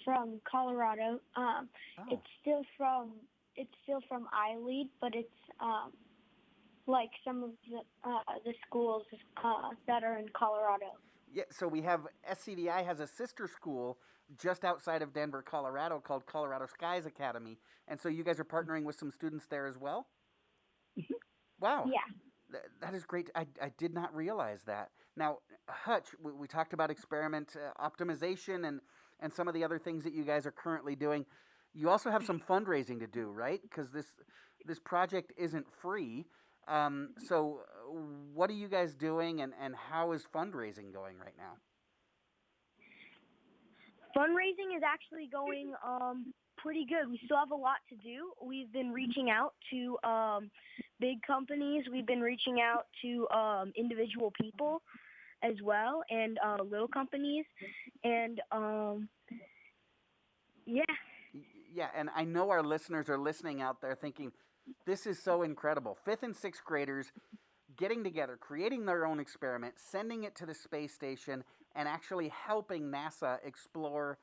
from Colorado. It's still from it's still from iLead, but it's like some of the schools that are in Colorado. Yeah, so we have SCVi has a sister school just outside of Denver, Colorado, called Colorado Skies Academy, and so you guys are partnering with some students there as well? Wow. Yeah. That is great. I did not realize that. Now, Hutch, we talked about experiment optimization and some of the other things that you guys are currently doing. You also have some fundraising to do, right? Because this project isn't free. So what are you guys doing, and how is fundraising going right now? Fundraising is actually going pretty good. We still have a lot to do. We've been reaching out to big companies. We've been reaching out to individual people as well, and little companies. And yeah. Yeah, and I know our listeners are listening out there thinking, this is so incredible. 5th and 6th graders getting together, creating their own experiment, sending it to the space station, and actually helping NASA explore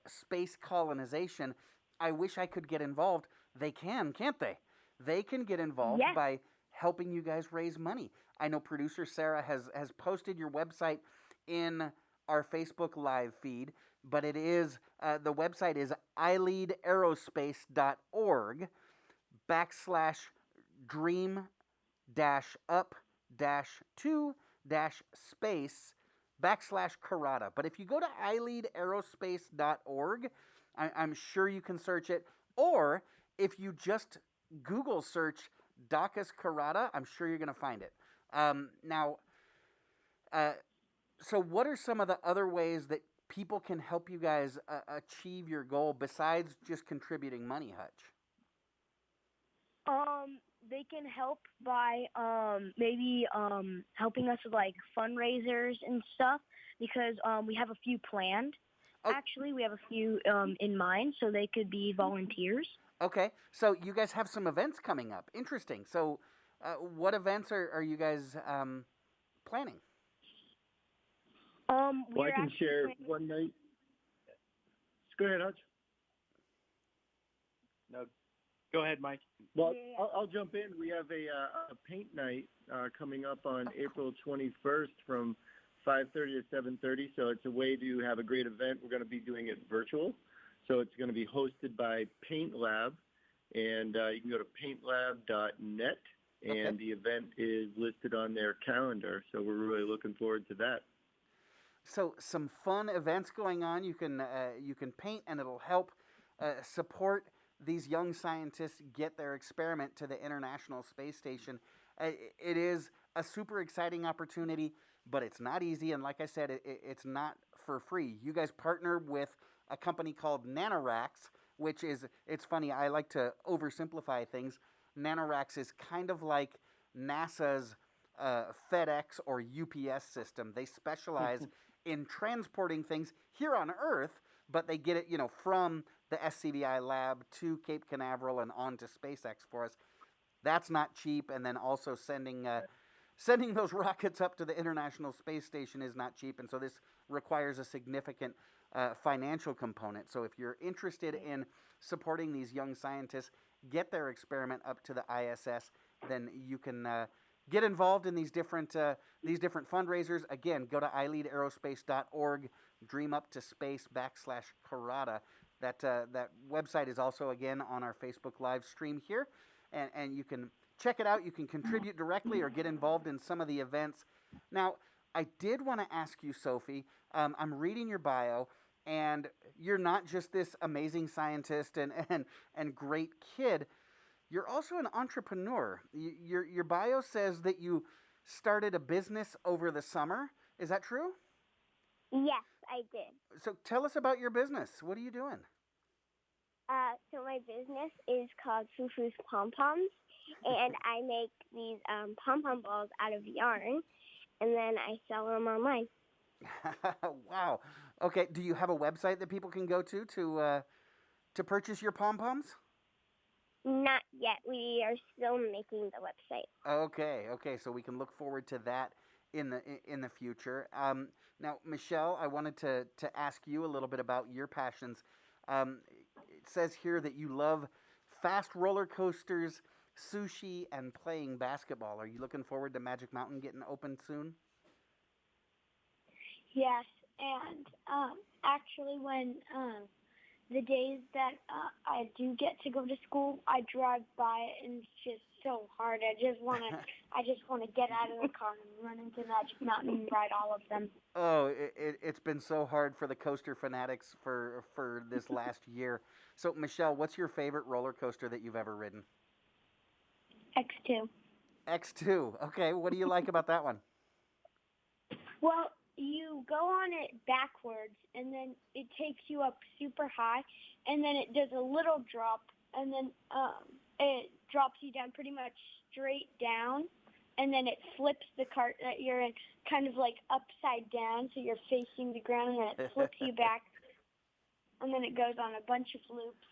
space colonization. I wish I could get involved. They can, can't they? They can get involved by helping you guys raise money. I know producer Sarah has posted your website in our Facebook live feed, but it is the website is iLead-up-2-space/Khtm. But if you go to iLeadAerospace.org, I'm sure you can search it. Or if you just Google search Dacus Khtm, I'm sure you're going to find it. So what are some of the other ways that people can help you guys achieve your goal besides just contributing money, Hutch? They can help by maybe helping us with like fundraisers and stuff, because we have a few planned. Actually, we have a few in mind, so they could be volunteers. Okay, so you guys have some events coming up. Interesting. So what events are you guys planning? Well, I can share one night. Go ahead, Hutch. No, go ahead, Mike. Well, I'll jump in. We have a paint night coming up on April 21st from 5:30 to 7:30. So it's a way to have a great event. We're going to be doing it virtual. So it's going to be hosted by Paint Lab, and you can go to paintlab.net, and the event is listed on their calendar. So we're really looking forward to that. So some fun events going on. You can paint, and it'll help support these young scientists get their experiment to the International Space Station. It is a super exciting opportunity, but it's not easy. And like I said, it's not for free. You guys partner with a company called Nanoracks, which is, it's funny, I like to oversimplify things. Nanoracks is kind of like NASA's FedEx or UPS system. They specialize in transporting things here on Earth, but they get it, from the SCVi lab to Cape Canaveral and on to SpaceX for us. That's not cheap, and then also sending those rockets up to the International Space Station is not cheap, and so this requires a significant financial component. So if you're interested in supporting these young scientists, get their experiment up to the ISS, then you can get involved in these different fundraisers. Again, go to iLeadAerospace.org, dream up to space /Khtm. That website is also, again, on our Facebook live stream here, and you can check it out. You can contribute directly or get involved in some of the events. Now, I did want to ask you, Sophie, I'm reading your bio, and you're not just this amazing scientist and great kid. You're also an entrepreneur. Your bio says that you started a business over the summer. Is that true? Yes, I did. So tell us about your business. What are you doing? So my business is called Fufu's Pom Poms, and I make these pom-pom balls out of yarn, and then I sell them online. Wow. Okay. Do you have a website that people can go to purchase your pom poms? Not yet. We are still making the website. Okay. So we can look forward to that in the future. Now, Michelle, I wanted to ask you a little bit about your passions. It says here that you love fast roller coasters, sushi, and playing basketball. Are you looking forward to Magic Mountain getting open soon? Yes, and actually when the days that I do get to go to school, I drive by it and it's just so hard. I just want to get out of the car and run into Magic Mountain and ride all of them. Oh, it's been so hard for the coaster fanatics for this last year. So, Michelle, what's your favorite roller coaster that you've ever ridden? X2. X2. Okay, what do you like about that one? Well, you go on it backwards, and then it takes you up super high, and then it does a little drop, and then it drops you down pretty much straight down, and then it flips the cart that you're in kind of like upside down, so you're facing the ground, and then it flips you back, and then it goes on a bunch of loops.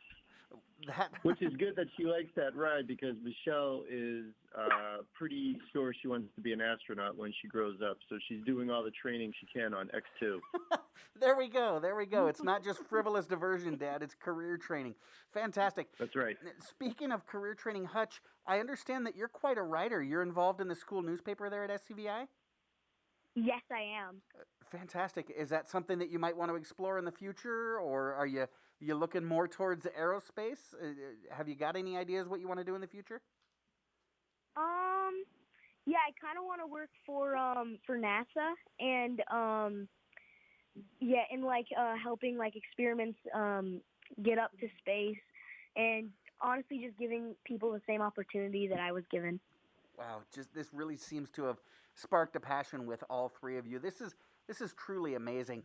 Which is good that she likes that ride, because Michelle is pretty sure she wants to be an astronaut when she grows up. So she's doing all the training she can on X2. There we go. There we go. It's not just frivolous diversion, Dad. It's career training. Fantastic. That's right. Speaking of career training, Hutch, I understand that you're quite a writer. You're involved in the school newspaper there at SCVi? Yes, I am. Fantastic. Is that something that you might want to explore in the future, or are you looking more towards aerospace? Have you got any ideas what you want to do in the future? Yeah, I kind of want to work for NASA, and yeah, and like helping like experiments get up to space, and honestly, just giving people the same opportunity that I was given. Wow, this really seems to have sparked a passion with all three of you. This is truly amazing.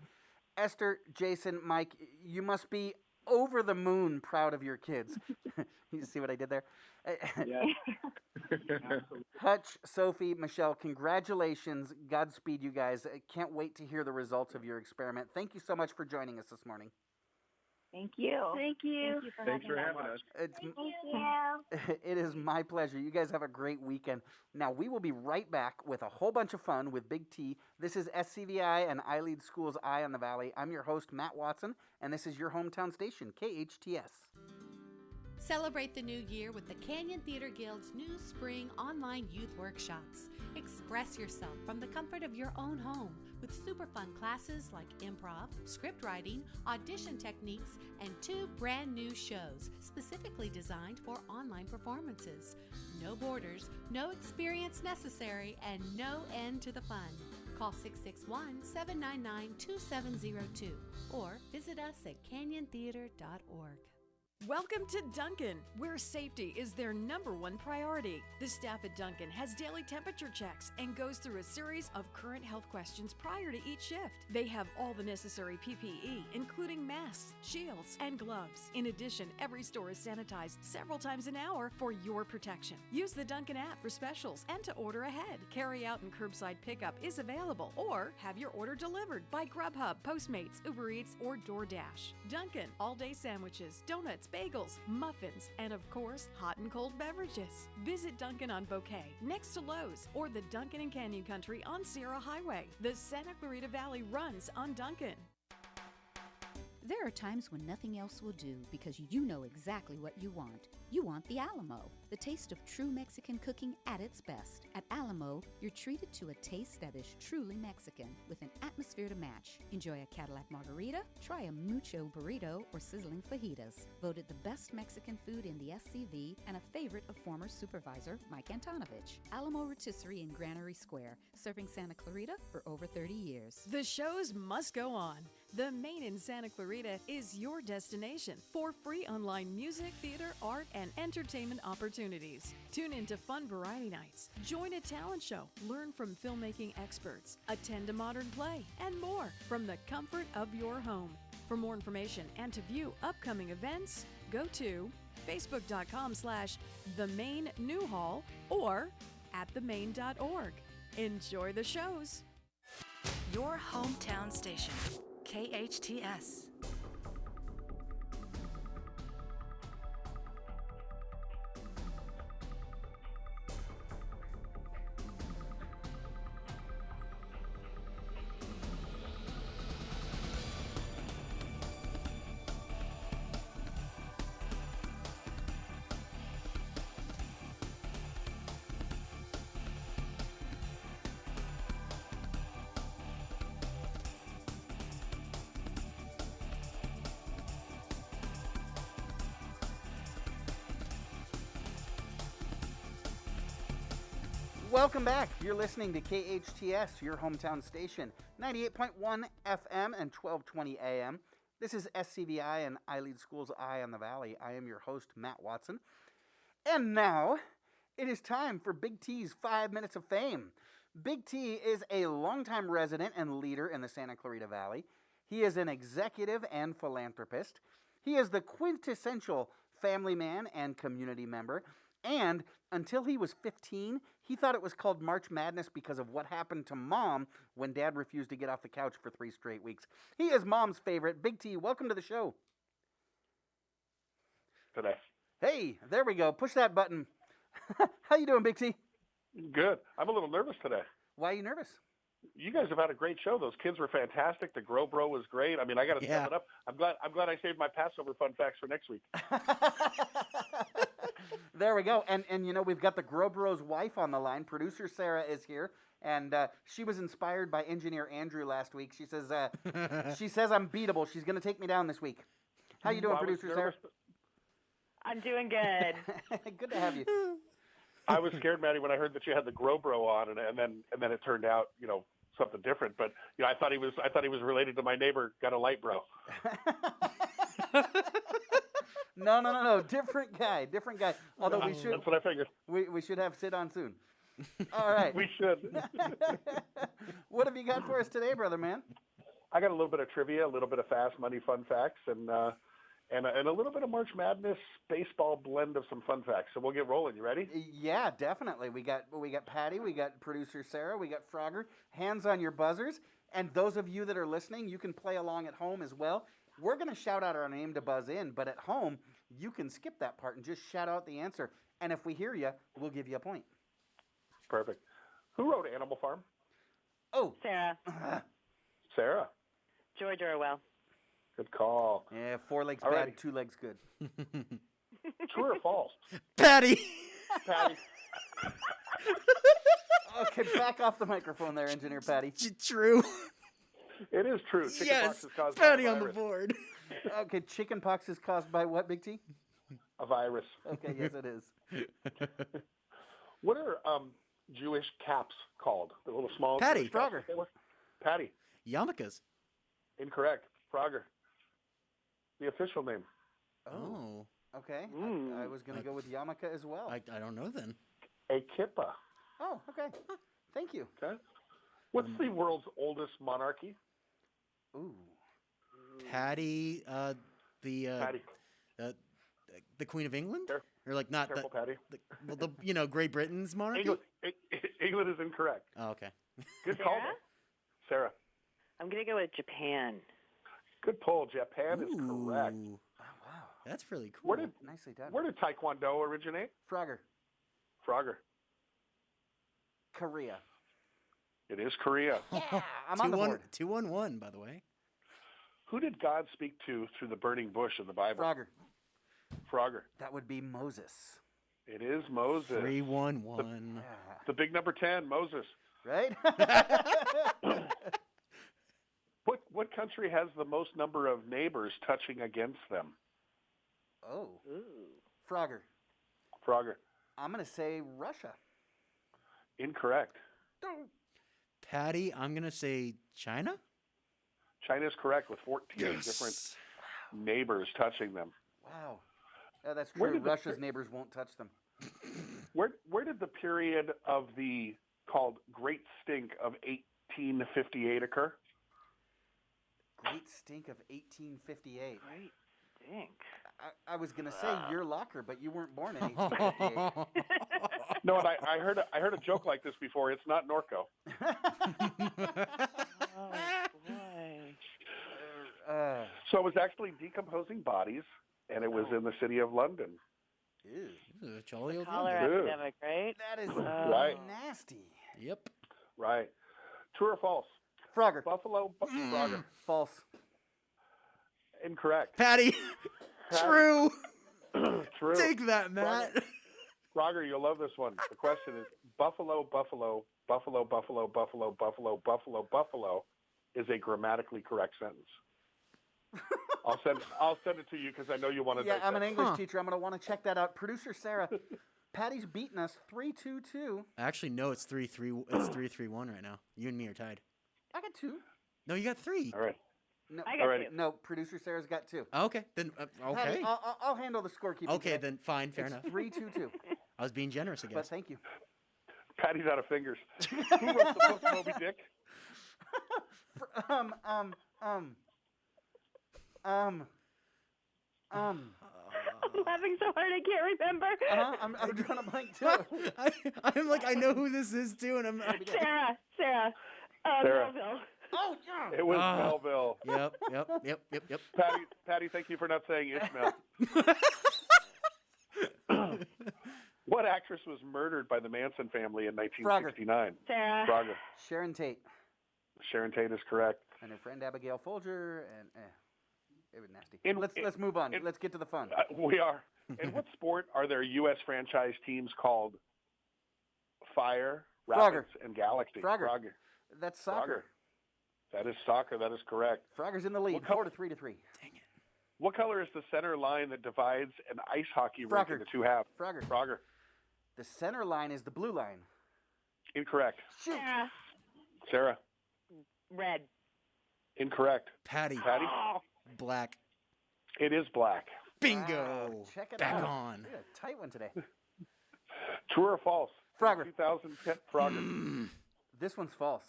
Esther, Jason, Mike, you must be over the moon proud of your kids. You see what I did there? Yeah. Hutch, Sophie, Michelle, congratulations. Godspeed, you guys. I can't wait to hear the results of your experiment. Thank you so much for joining us this morning. Thank you. Thank you. Thanks for having us. Thank you. It is my pleasure. You guys have a great weekend. Now, we will be right back with a whole bunch of fun with Big T. This is SCVi and iLead School's Eye on the Valley. I'm your host, Matt Watson, and this is your hometown station, KHTS. Celebrate the new year with the Canyon Theater Guild's new spring online youth workshops. Express yourself from the comfort of your own home with super fun classes like improv, script writing, audition techniques, and 2 brand new shows specifically designed for online performances. No borders, no experience necessary, and no end to the fun. Call 661-799-2702 or visit us at canyontheater.org. Welcome to Dunkin', where safety is their #1 priority. The staff at Dunkin' has daily temperature checks and goes through a series of current health questions prior to each shift. They have all the necessary PPE, including masks, shields, and gloves. In addition, every store is sanitized several times an hour for your protection. Use the Dunkin' app for specials and to order ahead. Carry-out and curbside pickup is available, or have your order delivered by Grubhub, Postmates, Uber Eats, or DoorDash. Dunkin', all-day sandwiches, donuts, bagels, muffins, and of course, hot and cold beverages. Visit Dunkin' on Bouquet, next to Lowe's, or the Dunkin' in Canyon Country on Sierra Highway. The Santa Clarita Valley runs on Dunkin'. There are times when nothing else will do because you know exactly what you want. You want the Alamo, the taste of true Mexican cooking at its best. At Alamo, you're treated to a taste that is truly Mexican with an atmosphere to match. Enjoy a Cadillac margarita, try a mucho burrito, or sizzling fajitas. Voted the best Mexican food in the SCV and a favorite of former supervisor Mike Antonovich. Alamo Rotisserie in Granary Square, serving Santa Clarita for over 30 years. The shows must go on. The Main in Santa Clarita is your destination for free online music, theater, art, and entertainment opportunities. Tune into fun variety nights, join a talent show, learn from filmmaking experts, attend a modern play, and more from the comfort of your home. For more information and to view upcoming events, go to facebook.com/themain-newhall or at themain.org. Enjoy the shows. Your hometown station, KHTS. Welcome back. You're listening to KHTS, your hometown station, 98.1 FM and 1220 AM. This is SCVi and I Lead Schools Eye on the Valley. I am your host, Matt Watson. And now, it is time for Big T's 5 Minutes of Fame. Big T is a longtime resident and leader in the Santa Clarita Valley. He is an executive and philanthropist. He is the quintessential family man and community member. And until he was 15, he thought it was called March Madness because of what happened to Mom when Dad refused to get off the couch for 3 straight weeks. He is Mom's favorite. Big T, welcome to the show. Today. Hey, there we go. Push that button. How you doing, Big T? Good. I'm a little nervous today. Why are you nervous? You guys have had a great show. Those kids were fantastic. The Grow Bro was great. I mean, I got to step it up. I'm glad I saved my Passover fun facts for next week. There we go. And you know, we've got the Grow Bro's wife on the line. Producer Sarah is here, and she was inspired by engineer Andrew last week. She says I'm beatable. She's going to take me down this week. How you doing, Producer Sarah? I'm doing good. Good to have you. I was scared, Maddie, when I heard that you had the Grow Bro on, and then it turned out, you know, something different. But you know, I thought he was related to my neighbor, got a light bro. No. Different guy. Although that's what I figured. We should have Sid on soon. All right. We should. What have you got for us today, brother man? I got a little bit of trivia, a little bit of fast money fun facts, and a little bit of March Madness baseball blend of some fun facts. So we'll get rolling. You ready? Yeah, definitely. We got Patty, we got producer Sarah, we got Frogger. Hands on your buzzers. And those of you that are listening, you can play along at home as well. We're going to shout out our name to buzz in, but at home, you can skip that part and just shout out the answer. And if we hear you, we'll give you a point. Perfect. Who wrote Animal Farm? Oh. Sarah. Sarah. George Orwell. Good call. Yeah, 4 legs All bad, righty. 2 legs good. True or false? Patty. Patty. Okay, back off the microphone there, Engineer Patty. True. It is true. Chickenpox is caused Patty by a on the virus. board. Okay, chickenpox is caused by what, Big T? A virus. Okay, yes it is. What are Jewish caps called? The little small Patty. Frogger. Patty. Yarmulkes. Incorrect. Frogger. The official name. Oh. Okay. I was going to go with yarmulke as well. I don't know then. A kippah. Oh, okay. Thank you. Okay. What's the world's oldest monarchy? Ooh. Patty, Patty. The Queen of England? Care- Or like not Careful, Patty. the Great Britain's monarchy? England is incorrect. Oh, okay. Good call, though. Sarah. I'm going to go with Japan. Good pull. Japan is correct. Oh, wow. That's really cool. Nicely done. Where did Taekwondo originate? Frogger. Frogger. Korea. It is Korea. Yeah, I'm on the board. 2-1-1, by the way. Who did God speak to through the burning bush in the Bible? Frogger. Frogger. That would be Moses. It is Moses. 3-1-1. The big number 10, Moses. Right? What country has the most number of neighbors touching against them? Oh. Frogger. Frogger. I'm going to say Russia. Incorrect. Patty, I'm going to say China? China is correct with 14 different neighbors touching them. Wow. Yeah, that's Where true. did the- Russia's neighbors won't touch them. Where did the period of the called Great Stink of 1858 occur? Great stink of 1858. Great stink. I was going to say your locker, but you weren't born in 1858. No, and I heard a joke like this before. It's not Norco. Oh, boy. So it was actually decomposing bodies, and it was in the city of London. Ew. Jolly old Cholera London. epidemic, right? That is Right. nasty. Yep. Right. True or false? Frogger. Buffalo. Frogger. False. Incorrect. Patty. True. True. Take that, Matt. Frogger, you'll love this one. The question is Buffalo, Buffalo, Buffalo, Buffalo, Buffalo, Buffalo, Buffalo, Buffalo is a grammatically correct sentence. I'll send it to you because I know you want to. Yeah, I'm an English teacher. I'm going to want to check that out. Producer Sarah, Patty's beating us 3-2-2. Actually, no, it's 3-3. It's 3-3-1 right now. You and me are tied. I got 2. No, you got 3. All right. No, I got Alrighty. 2. no, producer Sarah's got 2. Okay, then okay. Patty, I'll handle the scorekeeping. Okay, today. then fine, fair It's enough. 3-2-2. I was being generous, I But guess. thank you. Patty's out of fingers. Who wrote the book, Moby Dick? I'm laughing so hard I can't remember. I'm drawing a blank too. I'm like, I know who this is too, and I'm. Sarah. Sarah. Melville. Oh yeah. It was Melville. Yep. Patty, thank you for not saying Ishmael. What actress was murdered by the Manson family in 1969? Sarah. Frogger. Sharon Tate. Sharon Tate is correct. And her friend Abigail Folger, and it was nasty. In- let's move on. Let's get to the fun. We are. In what sport are there U.S. franchise teams called Fire, Rapids, and Galaxy? Frogger. That's soccer. Frogger. That is soccer. That is correct. Frogger's in the lead, 4-3-3. Dang it. What color is the center line that divides an ice hockey rink into two halves? Frogger. The center line is the blue line. Incorrect. Shoot. Sarah. Red. Incorrect. Patty. Oh. Black. It is black. Bingo. Wow, check it Back out. on. We got a tight one today. True or false? Frogger. 2010 Frogger. This one's false.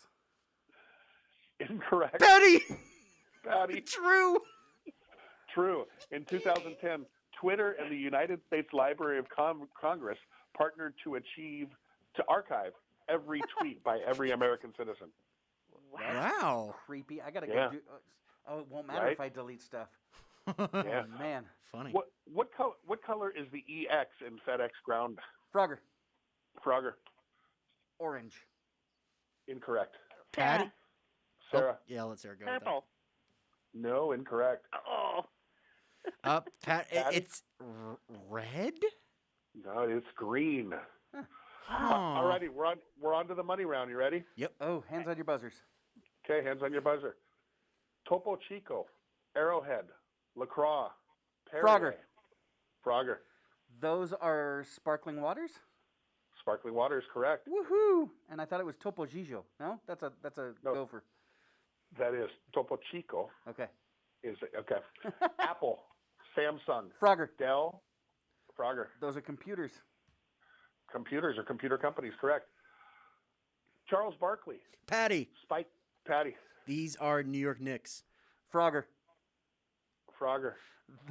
Incorrect. Patty. True. True. In 2010, Twitter and the United States Library of Congress partnered to archive every tweet by every American citizen. Wow. Creepy. I gotta Yeah. go do. Oh, it won't matter Right? if I delete stuff. Yeah. Oh, man. Funny. What color is the EX in FedEx ground? Frogger. Frogger. Orange. Incorrect. Patty. Sarah. Oh, yeah, let Sarah go. with that. Purple. No, incorrect. Oh. It's red. No, it's green. Huh. Alrighty, we're on to the money round. You ready? Yep. Oh, hands on your buzzers. Okay, hands on your buzzer. Topo Chico, Arrowhead, LaCroix, Perrier. Frogger. Those are sparkling waters? Sparkling water is correct. Woohoo! And I thought it was Topo Gigio. No? That's a No. gopher. That is Topo Chico. Okay. Okay. Apple, Samsung, Frogger. Dell, Frogger. Those are computers. Computers or computer companies, correct. Charles Barkley. Patty. Patty. These are New York Knicks. Frogger. Frogger.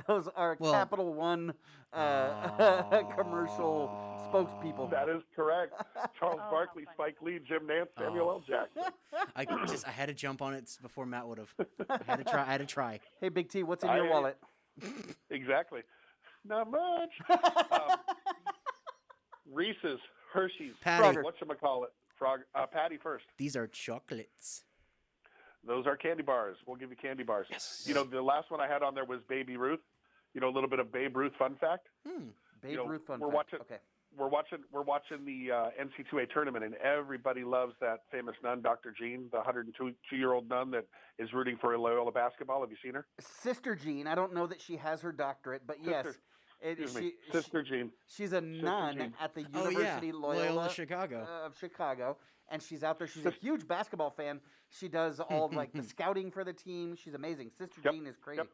Those are Capital One commercial spokespeople. That is correct. Charles Barkley, Spike Lee, Jim Nance, Samuel L. Jackson. I had to jump on it before Matt would have. I had to try. Hey, Big T, what's in your wallet? Exactly. Not much. Reese's, Hershey's, Patty. whatchamacallit? Patty first. These are chocolates. Those are candy bars. We'll give you candy bars. Yes. You know, the last one I had on there was Baby Ruth. You know, a little bit of Babe Ruth fun fact. Babe Ruth fun we're fact. Watching, Okay. We're watching the NC2A tournament, and everybody loves that famous nun, Dr. Jean, the 102-year-old nun that is rooting for Loyola basketball. Have you seen her? Sister Jean. I don't know that she has her doctorate, but yes. Sister Jean. She's a nun at the University Loyola Chicago. Of Chicago, and she's out there. She's a huge basketball fan. She does all like the scouting for the team. She's amazing. Sister Jean is crazy. Yep.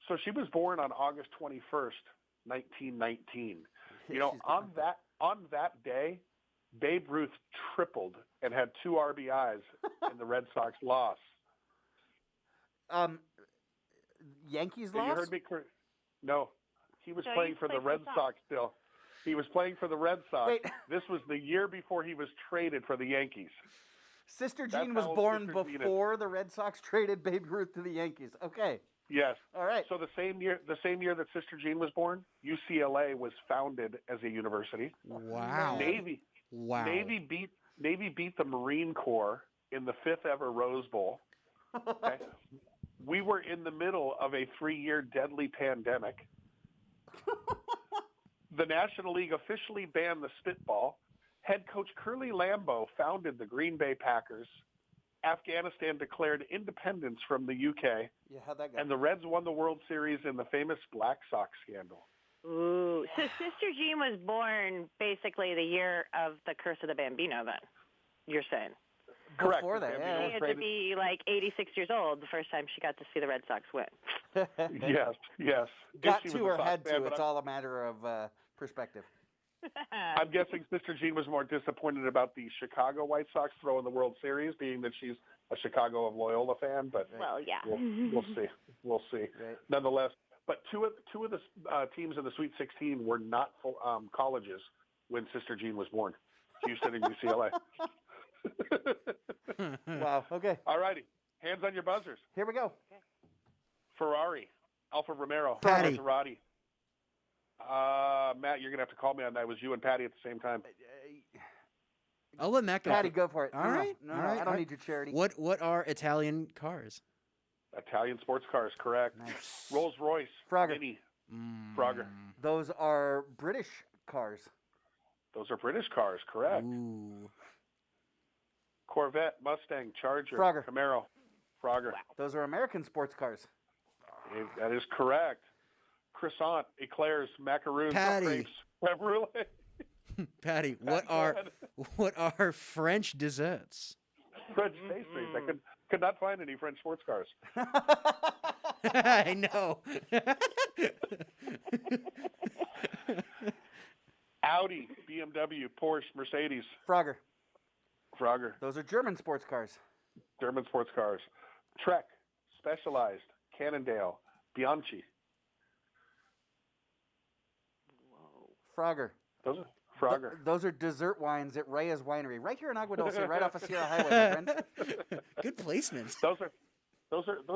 So she was born on August 21st, 1919. You know, on that day, Babe Ruth tripled and had 2 RBIs in the Red Sox loss. Yankees So lost? you heard me No. He was So playing he for the played for Red the Sox. Sox still. He was playing for the Red Sox. Wait. This was the year before he was traded for the Yankees. Sister That's Jean was how old born Sister Jean is. before the Red Sox traded Babe Ruth to the Yankees. Okay. Yes. All right. So the same year that Sister Jean was born, UCLA was founded as a university. Wow. Navy beat the Marine Corps in the 5th ever Rose Bowl. Okay. We were in the middle of a 3-year deadly pandemic. The National League officially banned the spitball. Head coach Curly Lambeau founded the Green Bay Packers. Afghanistan declared independence from the UK. Yeah, how'd that go? And the Reds won the World Series in the famous Black Sox scandal. Ooh. So Sister Jean was born basically the year of the Curse of the Bambino, then, you're saying? Correct. Before that, yeah. She had to be like 86 years old the first time she got to see the Red Sox win. Yes. Got If she to was or a Sox had fan, to. but It's all a matter of perspective. I'm guessing Sister Jean was more disappointed about the Chicago White Sox throwing the World Series, being that she's a Chicago of Loyola fan. But well, yeah, we'll see. We'll see. Right. Nonetheless, but two of the teams in the Sweet 16 were not colleges when Sister Jean was born. Houston and UCLA. Wow. Okay. All righty. Hands on your buzzers. Here we go. Ferrari, Alfa Romero, Patty. Maserati. Matt, you're gonna have to call me on that. It was you and Patty at the same time. I'll let Matt go. Patty, go for it. All No, right. No, all no, right. I don't need your charity. What are Italian cars? Italian sports cars, correct. Nice. Rolls Royce, Frogger. Mini, Frogger. Those are British cars. Those are British cars, correct. Ooh. Corvette, Mustang, Charger, Frogger. Camaro, Frogger. Those are American sports cars. That is correct. Croissant, eclairs, macaroons, Patty. crepes, creme brulee. Patty, what are French desserts? French pastries. I could not find any French sports cars. I know. Audi, BMW, Porsche, Mercedes. Frogger. Frogger. Those are German sports cars. German sports cars. Trek, Specialized, Cannondale, Bianchi. Frogger. Those are Frogger. Those are dessert wines at Reyes Winery, right here in Agua Dulce, right off of Sierra Highway, my friends. Good placements. Those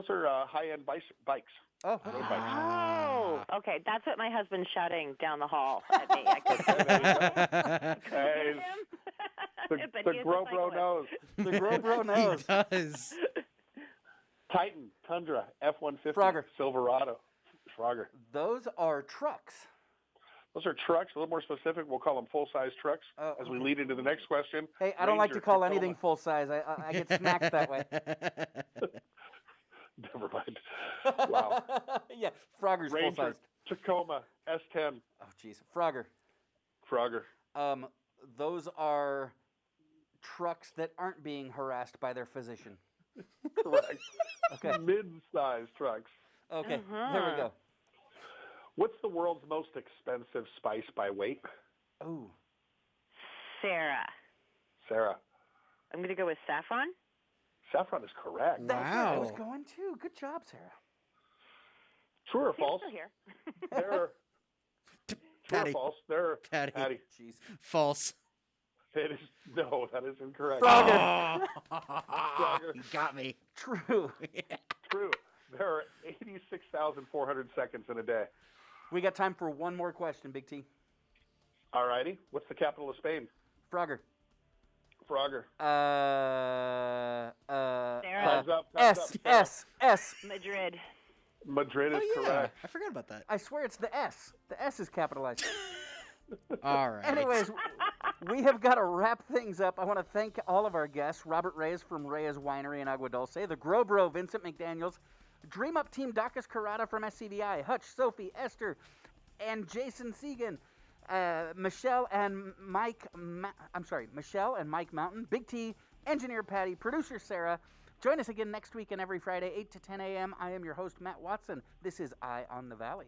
are high-end bikes. Oh. Road bikes. Oh, okay. That's what my husband's shouting down the hall at me. I Hey, the Gro-Bro knows. The Gro-Bro knows. He does. Titan, Tundra, F-150, Frogger. Silverado. Frogger. Those are trucks. Those are trucks. A little more specific, we'll call them full-size trucks. Oh, as we lead into the next question. Hey, I don't like to call Tacoma. anything full size. I get smacked that way. Never mind. Wow. Yeah, Frogger's full Ranger, size. Tacoma, S10. Oh, jeez. Frogger. Frogger. Those are trucks that aren't being harassed by their physician. Correct. Okay. Mid-sized trucks. Okay, there we go. What's the world's most expensive spice by weight? Ooh. Sarah. I'm going to go with saffron. Saffron is correct. That's where I was Wow. going too. Good job, Sarah. True or He's false? still here. True Patty. or false? Patty. Jeez. False. It is, no, that is incorrect. Frogger. Frogger. You got me. True. True. There are 86,400 seconds in a day. We got time for one more question, Big T. All righty. What's the capital of Spain? Frogger. Frogger. Sarah. Time's up. Time's up. S. Madrid. Madrid is correct. I forgot about that. I swear it's the S. The S is capitalized. All right. Anyways, we have got to wrap things up. I want to thank all of our guests, Robert Reyes from Reyes Winery in Agua Dulce, the Gro-Bro, Vincent McDaniels, Dream Up Team, Dacus Clarita from SCVi, Hutch, Sophie, Esther, and Jason Segan, Michelle and Mike Mountain, Big T, Engineer Patty, Producer Sarah. Join us again next week and every Friday, 8 to 10 a.m. I am your host, Matt Watson. This is Eye on the Valley.